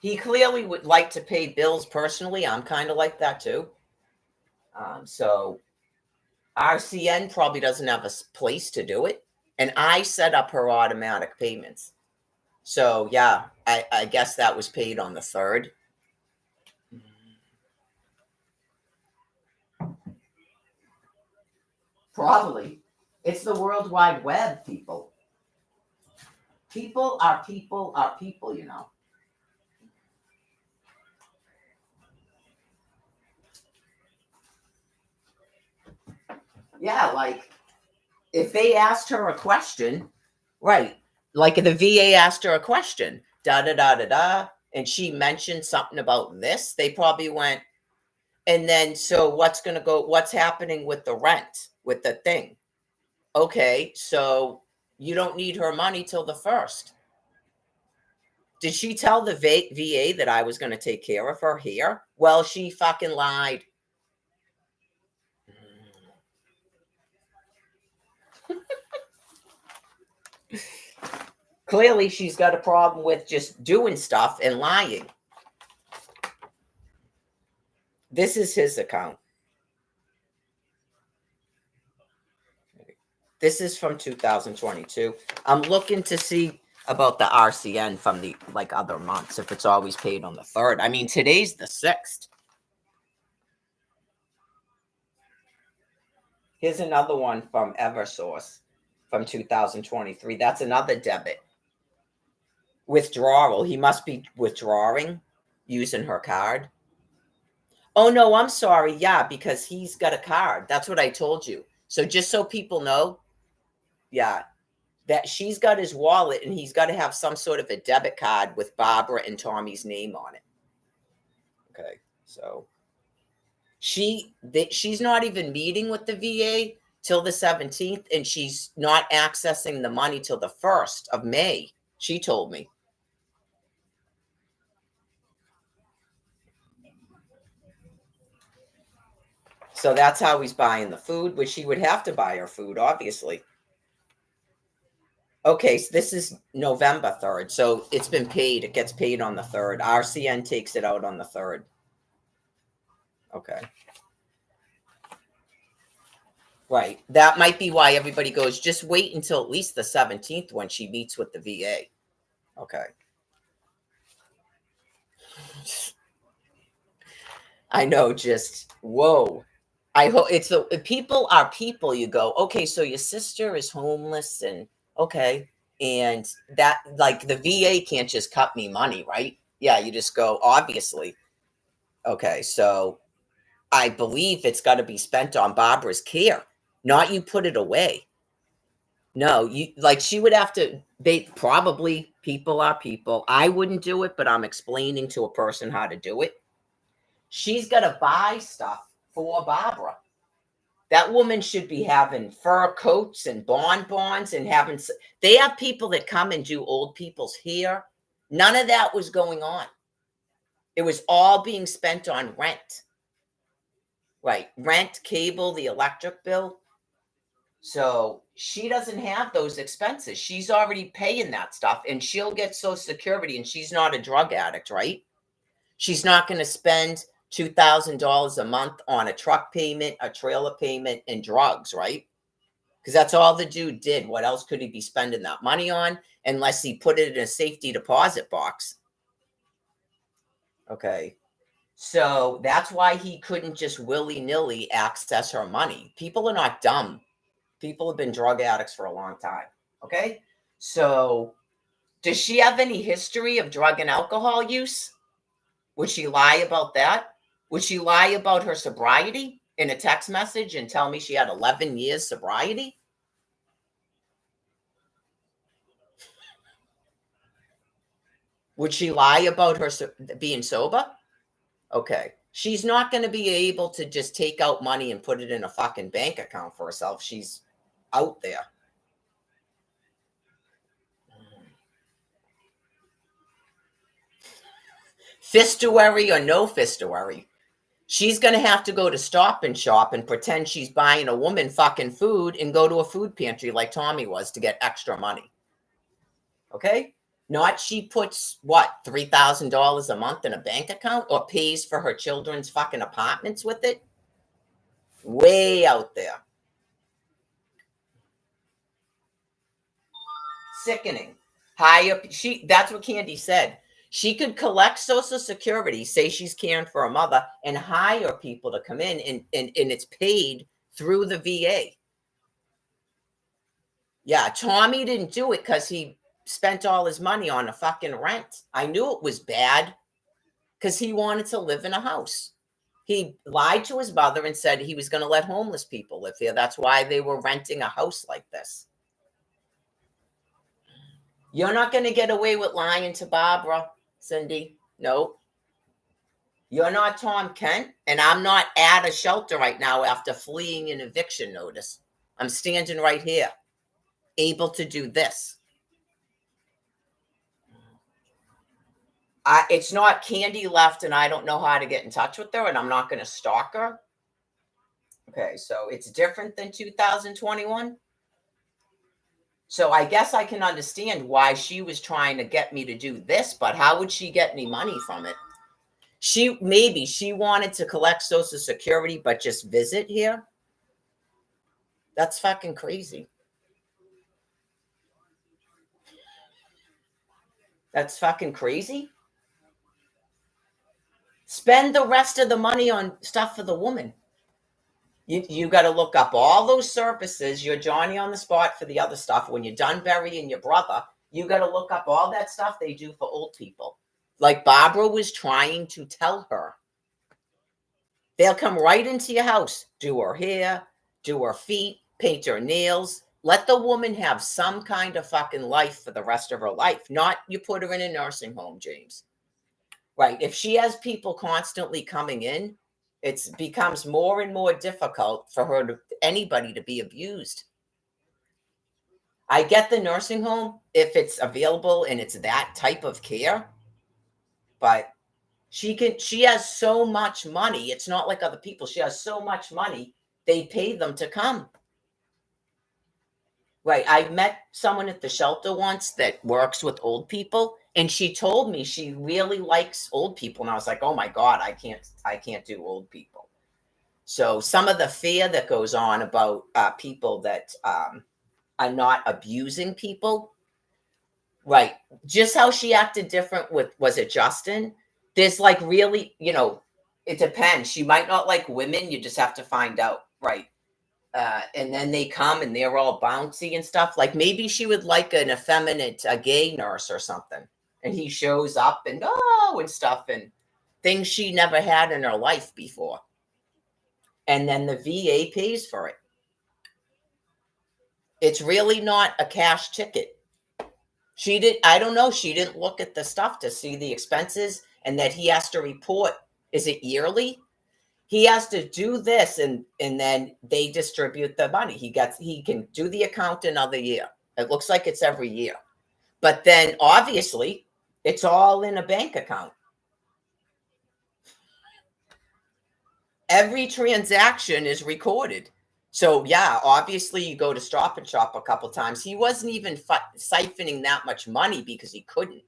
He clearly would like to pay bills personally. I'm kind of like that too. So RCN probably doesn't have a place to do it. And I set up her automatic payments. So yeah, I guess that was paid on the 3rd. Probably. It's the World Wide Web, people. People are people are people, you know. Yeah, like if they asked her a question, right? Like if the VA asked her a question, da da da da da, and she mentioned something about this, they probably went, and then so what's happening with the rent, with the thing? Okay, so you don't need her money till the 1st. Did she tell the VA that I was going to take care of her here? Well, she fucking lied. Clearly, she's got a problem with just doing stuff and lying. This is his account. This is from 2022. I'm looking to see about the RCN from the like other months, if it's always paid on the 3rd. I mean, today's the 6th. Here's another one from Eversource from 2023. That's another debit. Withdrawal. He must be withdrawing using her card. Oh no, I'm sorry. Yeah, because he's got a card. That's what I told you. So just so people know, yeah, that she's got his wallet and he's got to have some sort of a debit card with Barbara and Tommy's name on it. Okay, so she's not even meeting with the VA till the 17th, and she's not accessing the money till the 1st of May. She told me. So that's how he's buying the food, which he would have to buy her food, obviously. Okay, so this is November 3rd. So it's been paid. It gets paid on the 3rd. RCN takes it out on the 3rd. Okay. Right. That might be why everybody goes, just wait until at least the 17th when she meets with the VA. Okay. I know, just whoa. I hope it's the people are people. You go, okay, so your sister is homeless, and okay, and that like the VA can't just cut me money, right? Yeah, you just go, obviously. Okay, so I believe it's got to be spent on Barbara's care, not you put it away. No, you like she would have to. They probably people are people. I wouldn't do it, but I'm explaining to a person how to do it. She's got to buy stuff for Barbara. That woman should be having fur coats and bonbons and having. They have people that come and do old people's hair. None of that was going on. It was all being spent on rent. Right. Rent, cable, the electric bill. So she doesn't have those expenses. She's already paying that stuff and she'll get Social Security, and she's not a drug addict, right? She's not going to spend $2,000 a month on a truck payment, a trailer payment, and drugs, right? Because that's all the dude did. What else could he be spending that money on unless he put it in a safety deposit box? Okay. So that's why he couldn't just willy-nilly access her money. People are not dumb. People have been drug addicts for a long time. Okay. So does she have any history of drug and alcohol use? Would she lie about that? Would she lie about her sobriety in a text message and tell me she had 11 years sobriety? Would she lie about her being sober? Okay. She's not going to be able to just take out money and put it in a fucking bank account for herself. She's out there. Fistuary or no fistuary, she's going to have to go to Stop and Shop and pretend she's buying a woman fucking food and go to a food pantry like Tommy was to get extra money. Okay? Not she puts, what, $3,000 a month in a bank account or pays for her children's fucking apartments with it? Way out there. Sickening. That's what Candy said. She could collect Social Security, say she's caring for her mother, and hire people to come in, and it's paid through the VA. Yeah, Tommy didn't do it because he spent all his money on a fucking rent. I knew it was bad because he wanted to live in a house. He lied to his mother and said he was going to let homeless people live here. That's why they were renting a house like this. You're not going to get away with lying to Barbara, Cindy. No. You're not Tom Kent, and I'm not at a shelter right now after fleeing an eviction notice. I'm standing right here, able to do this. It's not Candy left, and I don't know how to get in touch with her, and I'm not going to stalk her. Okay, so it's different than 2021. So I guess I can understand why she was trying to get me to do this, but how would she get any money from it? Maybe she wanted to collect Social Security, but just visit here. That's fucking crazy. That's fucking crazy. Spend the rest of the money on stuff for the woman. You got to look up all those services. You're Johnny on the spot for the other stuff. When you're done burying your brother, you got to look up all that stuff they do for old people. Like Barbara was trying to tell her. They'll come right into your house, do her hair, do her feet, paint her nails. Let the woman have some kind of fucking life for the rest of her life. Not you put her in a nursing home, James. Right. If she has people constantly coming in, it becomes more and more difficult for her anybody to be abused. I get the nursing home if it's available and it's that type of care, but she has so much money. It's not like other people. She has so much money. They pay them to come. Right. I met someone at the shelter once that works with old people, and she told me she really likes old people. And I was like, oh my God, I can't do old people. So some of the fear that goes on about people that are not abusing people. Right. Just how she acted different was it Justin? There's like really, it depends. She might not like women. You just have to find out. Right. And then they come and they're all bouncy and stuff. Like maybe she would like an effeminate, a gay nurse or something. And he shows up and and stuff and things she never had in her life before. And then the VA pays for it. It's really not a cash ticket. I don't know. She didn't look at the stuff to see the expenses and that he has to report. Is it yearly? He has to do this, and then they distribute the money. He can do the account another year. It looks like it's every year. But then obviously it's all in a bank account. Every transaction is recorded. So yeah, obviously you go to Stop and Shop a couple times. He wasn't even siphoning that much money because he couldn't.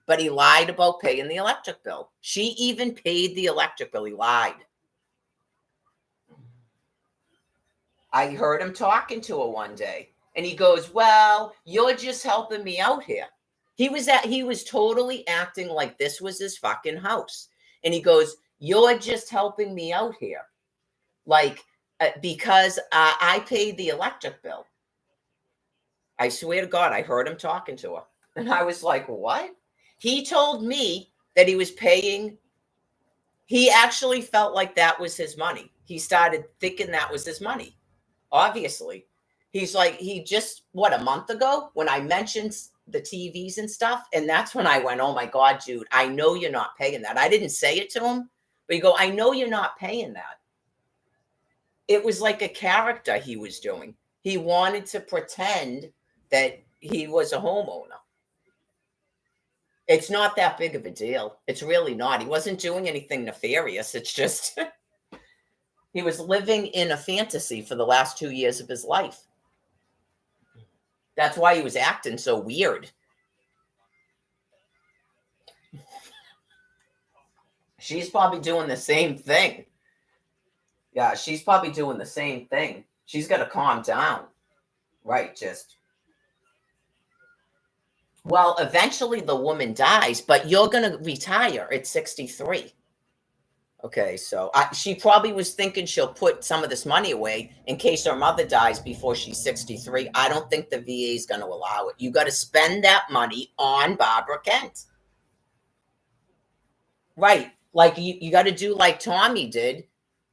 But he lied about paying the electric bill. She even paid the electric bill. He lied. I heard him talking to her one day, and he goes, "Well, you're just helping me out here." He was totally acting like this was his fucking house. And he goes, "You're just helping me out here." Like, because I paid the electric bill. I swear to God, I heard him talking to her. And I was like, what? He told me that he was paying. He actually felt like that was his money. He started thinking that was his money. Obviously. He's like, he just, what, a month ago when I mentioned the TVs and stuff. And that's when I went, oh my God, dude, I know you're not paying that. I didn't say it to him, but you go, I know you're not paying that. It was like a character he was doing. He wanted to pretend that he was a homeowner. It's not that big of a deal. It's really not. He wasn't doing anything nefarious. It's just he was living in a fantasy for the last 2 years of his life. That's why he was acting so weird. She's probably doing the same thing. Yeah, she's probably doing the same thing. She's got to calm down. Right, just. Well, eventually the woman dies, but you're going to retire at 63. Okay, so she probably was thinking she'll put some of this money away in case her mother dies before she's 63. I don't think the VA is going to allow it. You got to spend that money on Barbara Kent. Right. Like you got to do like Tommy did.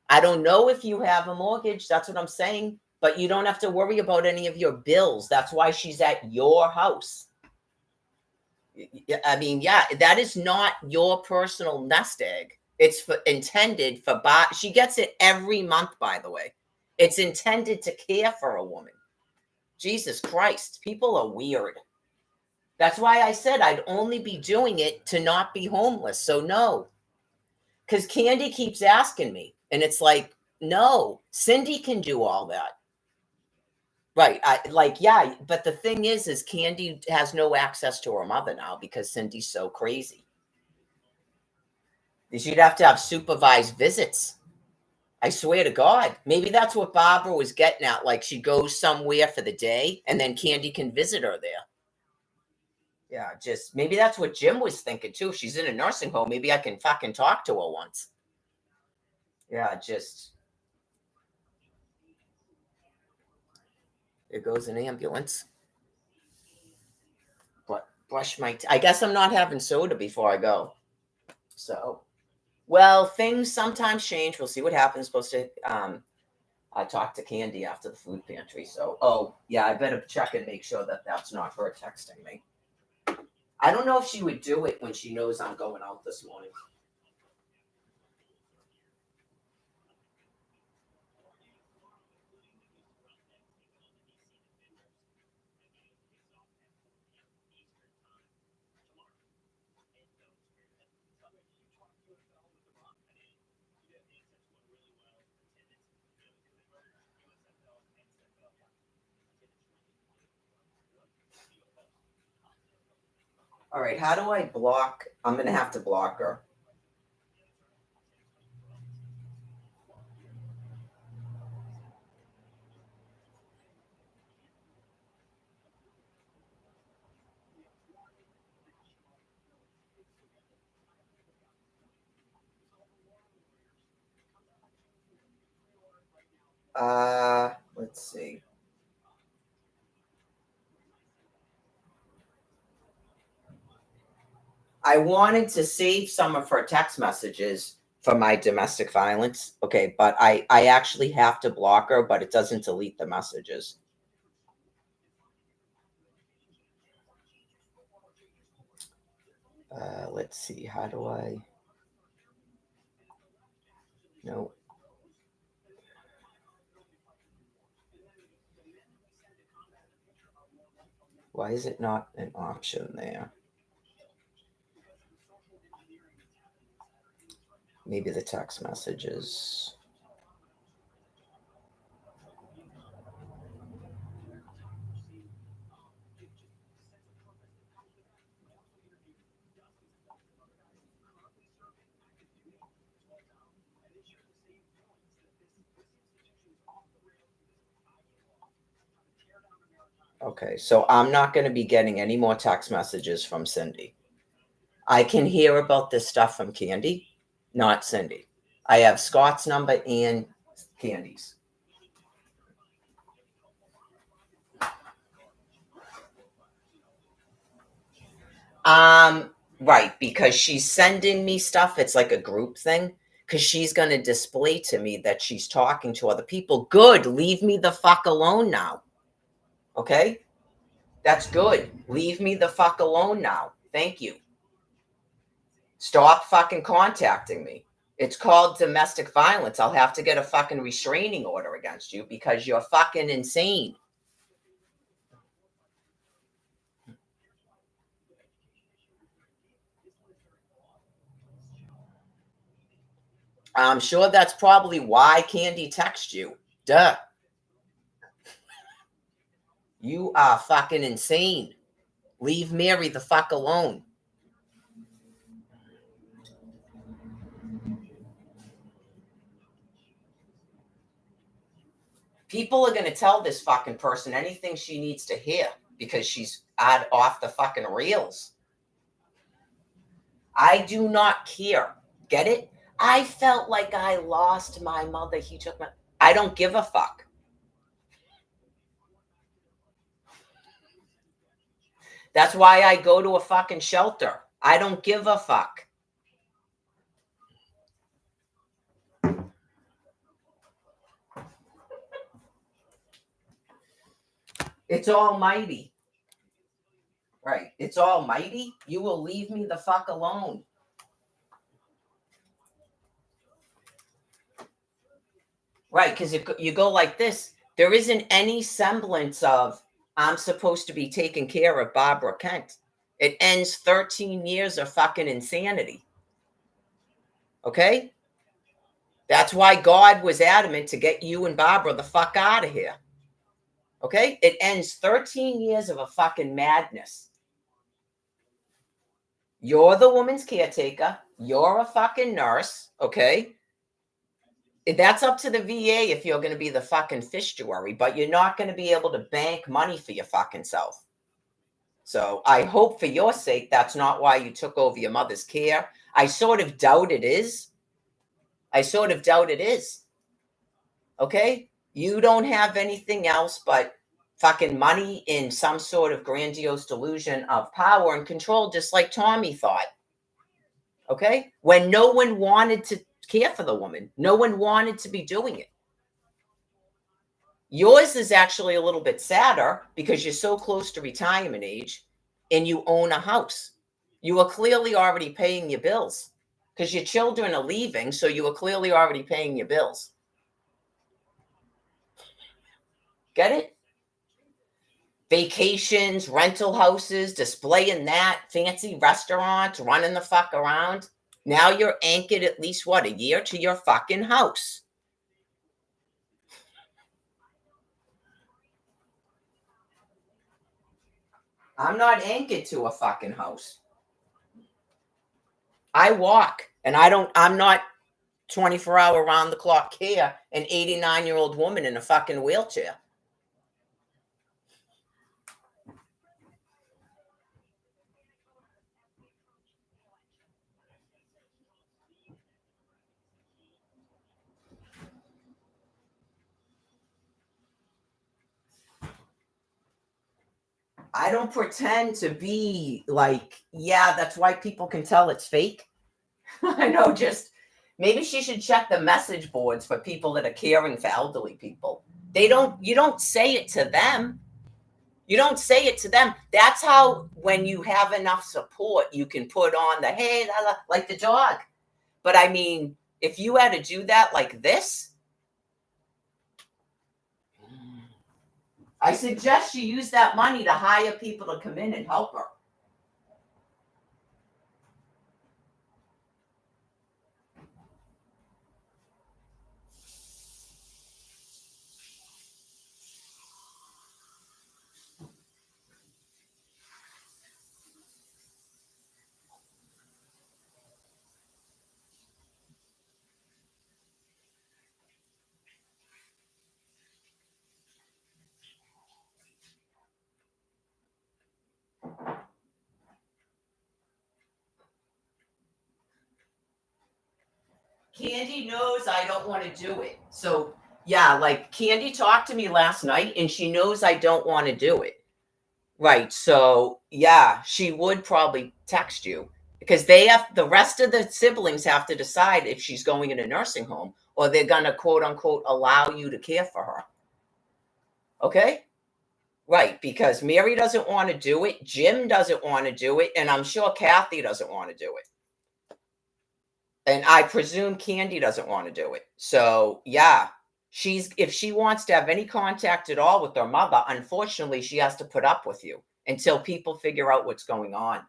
I don't know if you have a mortgage. That's what I'm saying. But you don't have to worry about any of your bills. That's why she's at your house. I mean, yeah, that is not your personal nest egg. It's intended for she gets it every month, by the way. It's intended to care for a woman. Jesus Christ, people are weird. That's why I said I'd only be doing it to not be homeless. So no. Because Candy keeps asking me, and it's like, no, Cindy can do all that. Right. Yeah, but the thing is Candy has no access to her mother now because Cindy's so crazy. You'd have to have supervised visits. I swear to God. Maybe that's what Barbara was getting at. Like she goes somewhere for the day and then Candy can visit her there. Yeah, just maybe that's what Jim was thinking too. If she's in a nursing home, maybe I can fucking talk to her once. Yeah, just. There goes an ambulance. But brush my I guess I'm not having soda before I go. So, well, things sometimes change. We'll see what happens. Supposed to I talked to Candy after the food pantry. So, oh, yeah, I better check and make sure that that's not her texting me. I don't know if she would do it when she knows I'm going out this morning. All right, how do I block? I'm going to have to block her. Let's see. I wanted to save some of her text messages for my domestic violence. Okay, but I actually have to block her, but it doesn't delete the messages. Let's see. How do I? No. Why is it not an option there? Maybe the text messages. Okay, so I'm not going to be getting any more text messages from Cindy. I can hear about this stuff from Candy, not Cindy. I have Scott's number and Candy's. Right, because she's sending me stuff. It's like a group thing. Because she's going to display to me that she's talking to other people. Good. Leave me the fuck alone now. Okay? That's good. Leave me the fuck alone now. Thank you. Stop fucking contacting me. It's called domestic violence. I'll have to get a fucking restraining order against you because you're fucking insane. I'm sure that's probably why Candy texted you. Duh. You are fucking insane. Leave Mary the fuck alone. People are going to tell this fucking person anything she needs to hear because she's off the fucking rails. I do not care. Get it? I felt like I lost my mother. He took my... I don't give a fuck. That's why I go to a fucking shelter. I don't give a fuck. It's almighty. Right. It's almighty. You will leave me the fuck alone. Right. Because you go like this. There isn't any semblance of I'm supposed to be taking care of Barbara Kent. It ends 13 years of fucking insanity. Okay? That's why God was adamant to get you and Barbara the fuck out of here. Okay? It ends 13 years of a fucking madness. You're the woman's caretaker. You're a fucking nurse. Okay? That's up to the VA if you're going to be the fucking fistuary, but you're not going to be able to bank money for your fucking self. So I hope for your sake that's not why you took over your mother's care. I sort of doubt it is. Okay? You don't have anything else but fucking money in some sort of grandiose delusion of power and control, just like Tommy thought. Okay? When no one wanted to care for the woman, no one wanted to be doing it. Yours is actually a little bit sadder because you're so close to retirement age and you own a house. You are clearly already paying your bills because your children are leaving, so you are clearly already paying your bills. Get it? Vacations, rental houses, displaying that, fancy restaurants, running the fuck around. Now you're anchored at least, what, a year to your fucking house. I'm not anchored to a fucking house. I walk, and I'm not 24-hour round the clock care an 89-year-old woman in a fucking wheelchair. I don't pretend to be like, yeah, that's why people can tell it's fake. I know, just maybe she should check the message boards for people that are caring for elderly people. You don't say it to them. You don't say it to them. That's how, when you have enough support, you can put on the, hey, like the dog. But I mean, if you had to do that like this, I suggest she use that money to hire people to come in and help her. Candy knows I don't want to do it. So, yeah, like Candy talked to me last night and she knows I don't want to do it. Right. So, yeah, she would probably text you because the rest of the siblings have to decide if she's going in a nursing home or they're going to quote unquote allow you to care for her. Okay. Right. Because Mary doesn't want to do it. Jim doesn't want to do it. And I'm sure Kathy doesn't want to do it. And I presume Candy doesn't want to do it. So, yeah, if she wants to have any contact at all with her mother, unfortunately, she has to put up with you until people figure out what's going on.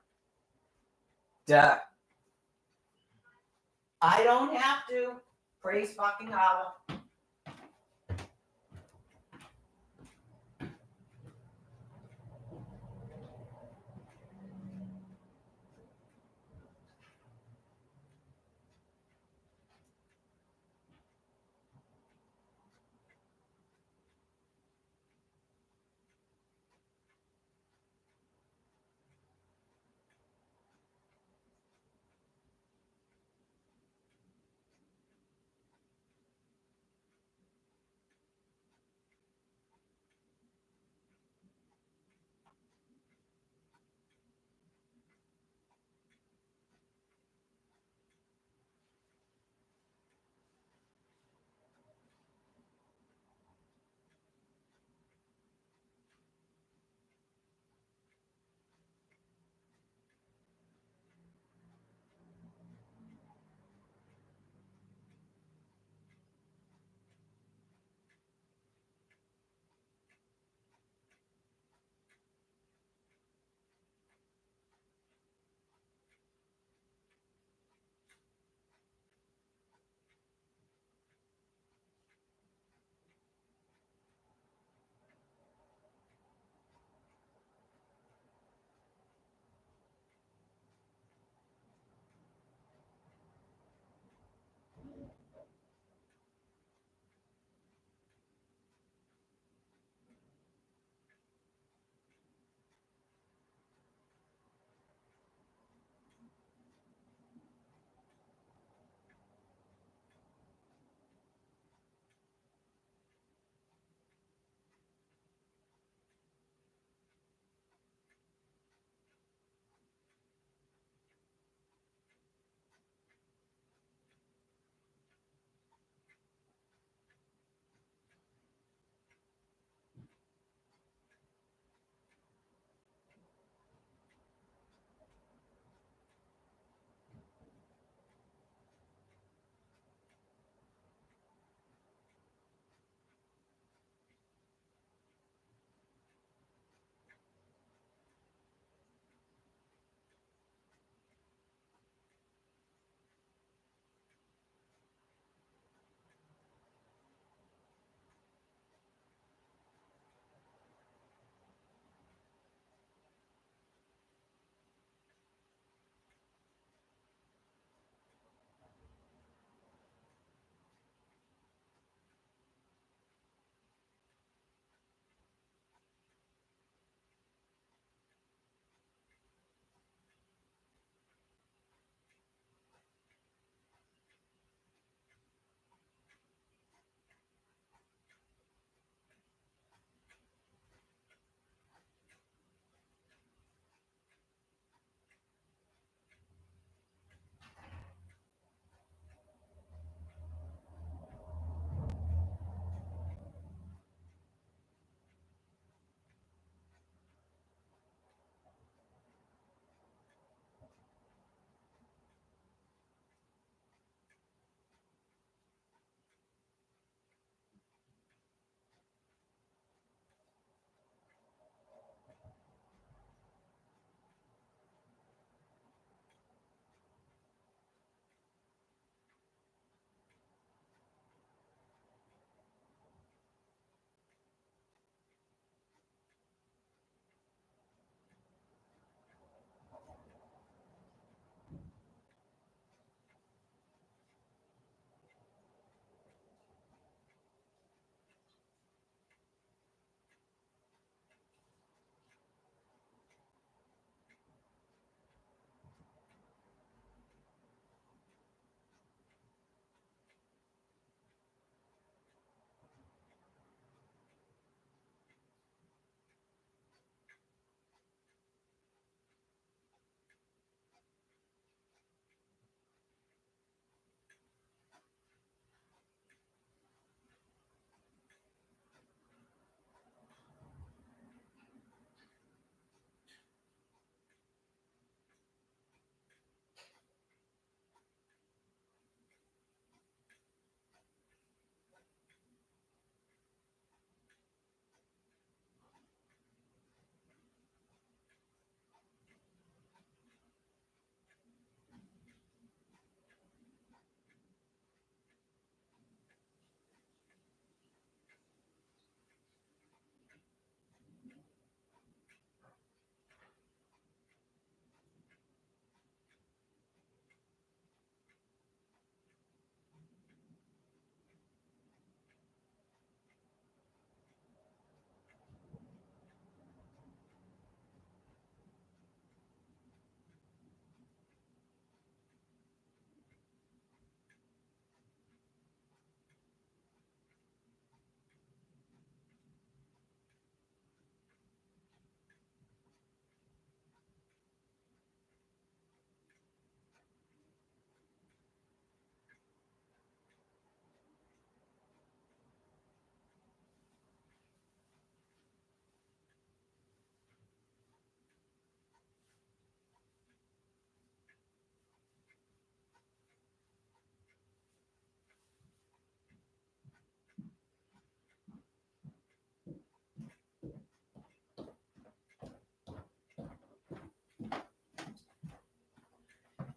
Duh. I don't have to. Praise fucking Allah.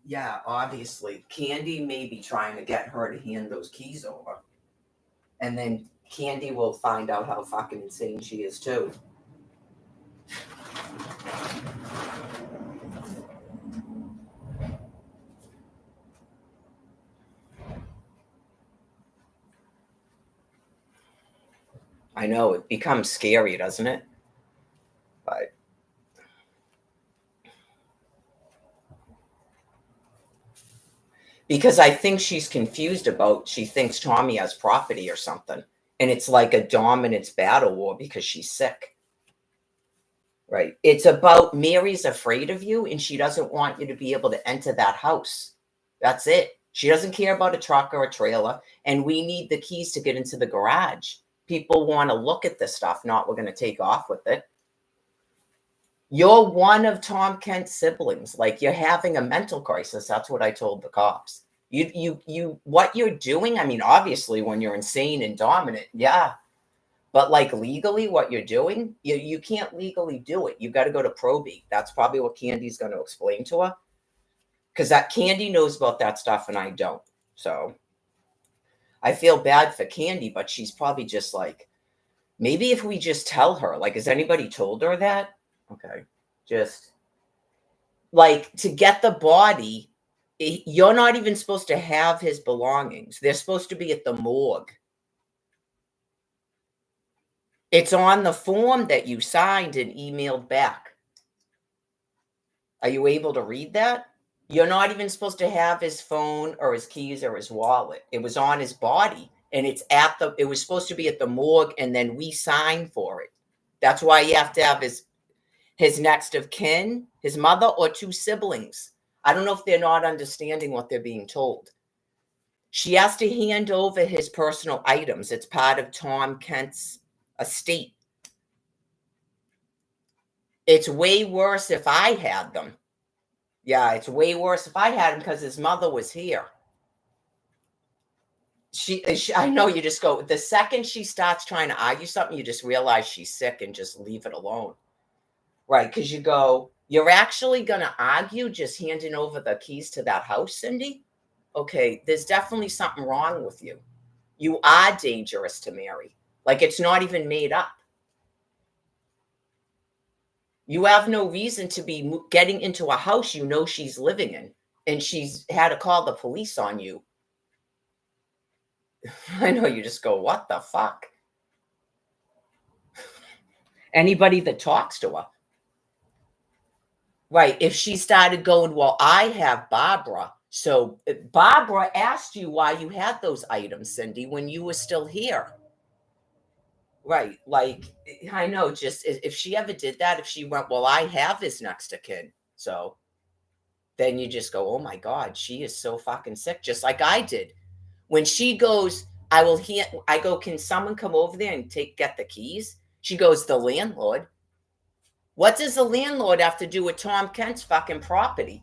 Yeah, obviously. Candy may be trying to get her to hand those keys over. And then Candy will find out how fucking insane she is, too. I know, it becomes scary, doesn't it? But because I think she's confused about, she thinks Tommy has property or something. And it's like a dominance battle war because she's sick. Right. It's about Mary's afraid of you and she doesn't want you to be able to enter that house. That's it. She doesn't care about a truck or a trailer. And we need the keys to get into the garage. People want to look at this stuff, not we're going to take off with it. You're one of Tom Kent's siblings. Like, you're having a mental crisis. That's what I told the cops. What you're doing, I mean, obviously when you're insane and dominant, yeah. But like legally, what you're doing, you can't legally do it. You got to go to probate. That's probably what Candy's going to explain to her. Because that Candy knows about that stuff and I don't. So I feel bad for Candy, but she's probably just like, maybe if we just tell her, like, has anybody told her that? Okay. Just like to get the body, you're not even supposed to have his belongings. They're supposed to be at the morgue. It's on the form that you signed and emailed back. Are you able to read that? You're not even supposed to have his phone or his keys or his wallet. It was on his body and it was supposed to be at the morgue and then we signed for it. That's why you have to have his next of kin, his mother or two siblings. I don't know if they're not understanding what they're being told. She has to hand over his personal items. It's part of Tom Kent's estate. It's way worse if I had them. Yeah, it's way worse if I had them because his mother was here. I know, you just go, the second she starts trying to argue something, you just realize she's sick and just leave it alone. Right, because you go, you're actually going to argue just handing over the keys to that house, Cindy? Okay, there's definitely something wrong with you. You are dangerous to Mary. Like, it's not even made up. You have no reason to be getting into a house you know she's living in, and she's had to call the police on you. I know, you just go, what the fuck? Anybody that talks to her. Right. If she started going, well, I have Barbara. So Barbara asked you why you had those items, Cindy, when you were still here. Right. Like, I know, just if she ever did that, if she went, well, I have his next of kin. So then you just go, oh my God, she is so fucking sick. Just like I did. When she goes, I go, can someone come over there and get the keys? She goes, the landlord. What does the landlord have to do with Tom Kent's fucking property?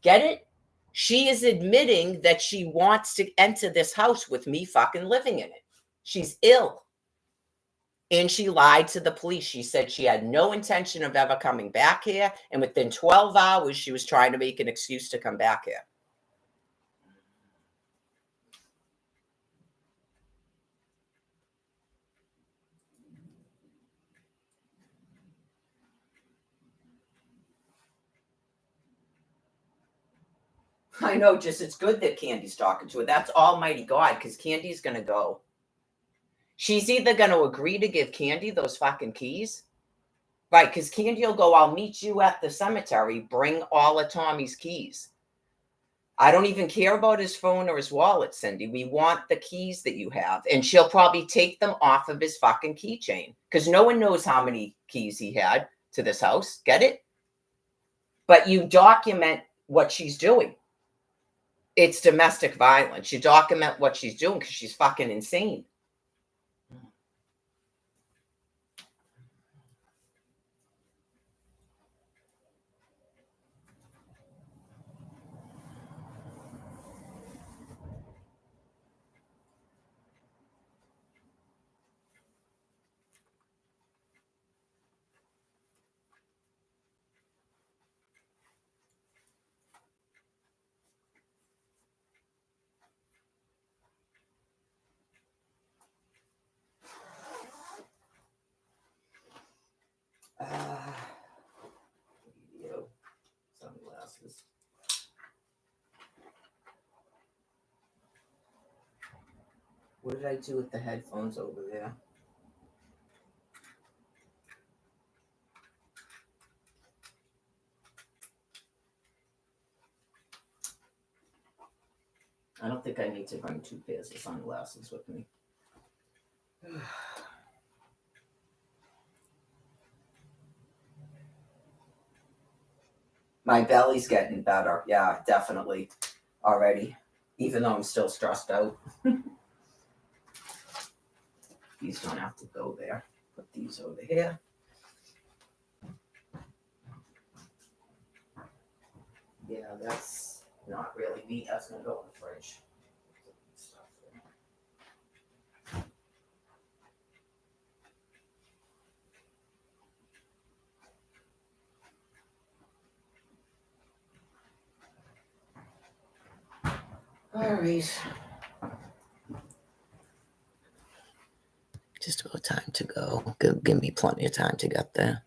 Get it? She is admitting that she wants to enter this house with me fucking living in it. She's ill. And she lied to the police. She said she had no intention of ever coming back here. And within 12 hours, she was trying to make an excuse to come back here. I know, just it's good that Candy's talking to her. That's Almighty God, because Candy's going to go. She's either going to agree to give Candy those fucking keys. Right, because Candy will go, I'll meet you at the cemetery. Bring all of Tommy's keys. I don't even care about his phone or his wallet, Cindy. We want the keys that you have. And she'll probably take them off of his fucking keychain. Because no one knows how many keys he had to this house. Get it? But you document what she's doing. It's domestic violence. You document what she's doing because she's fucking insane. What did I do with the headphones over there? I don't think I need to bring 2 pairs of sunglasses with me. My belly's getting better. Yeah, definitely. Already. Even though I'm still stressed out. These don't have to go there. Put these over here. Yeah, that's not really meat. That's going to go in the fridge. All right. Just about time to go. Give me plenty of time to get there.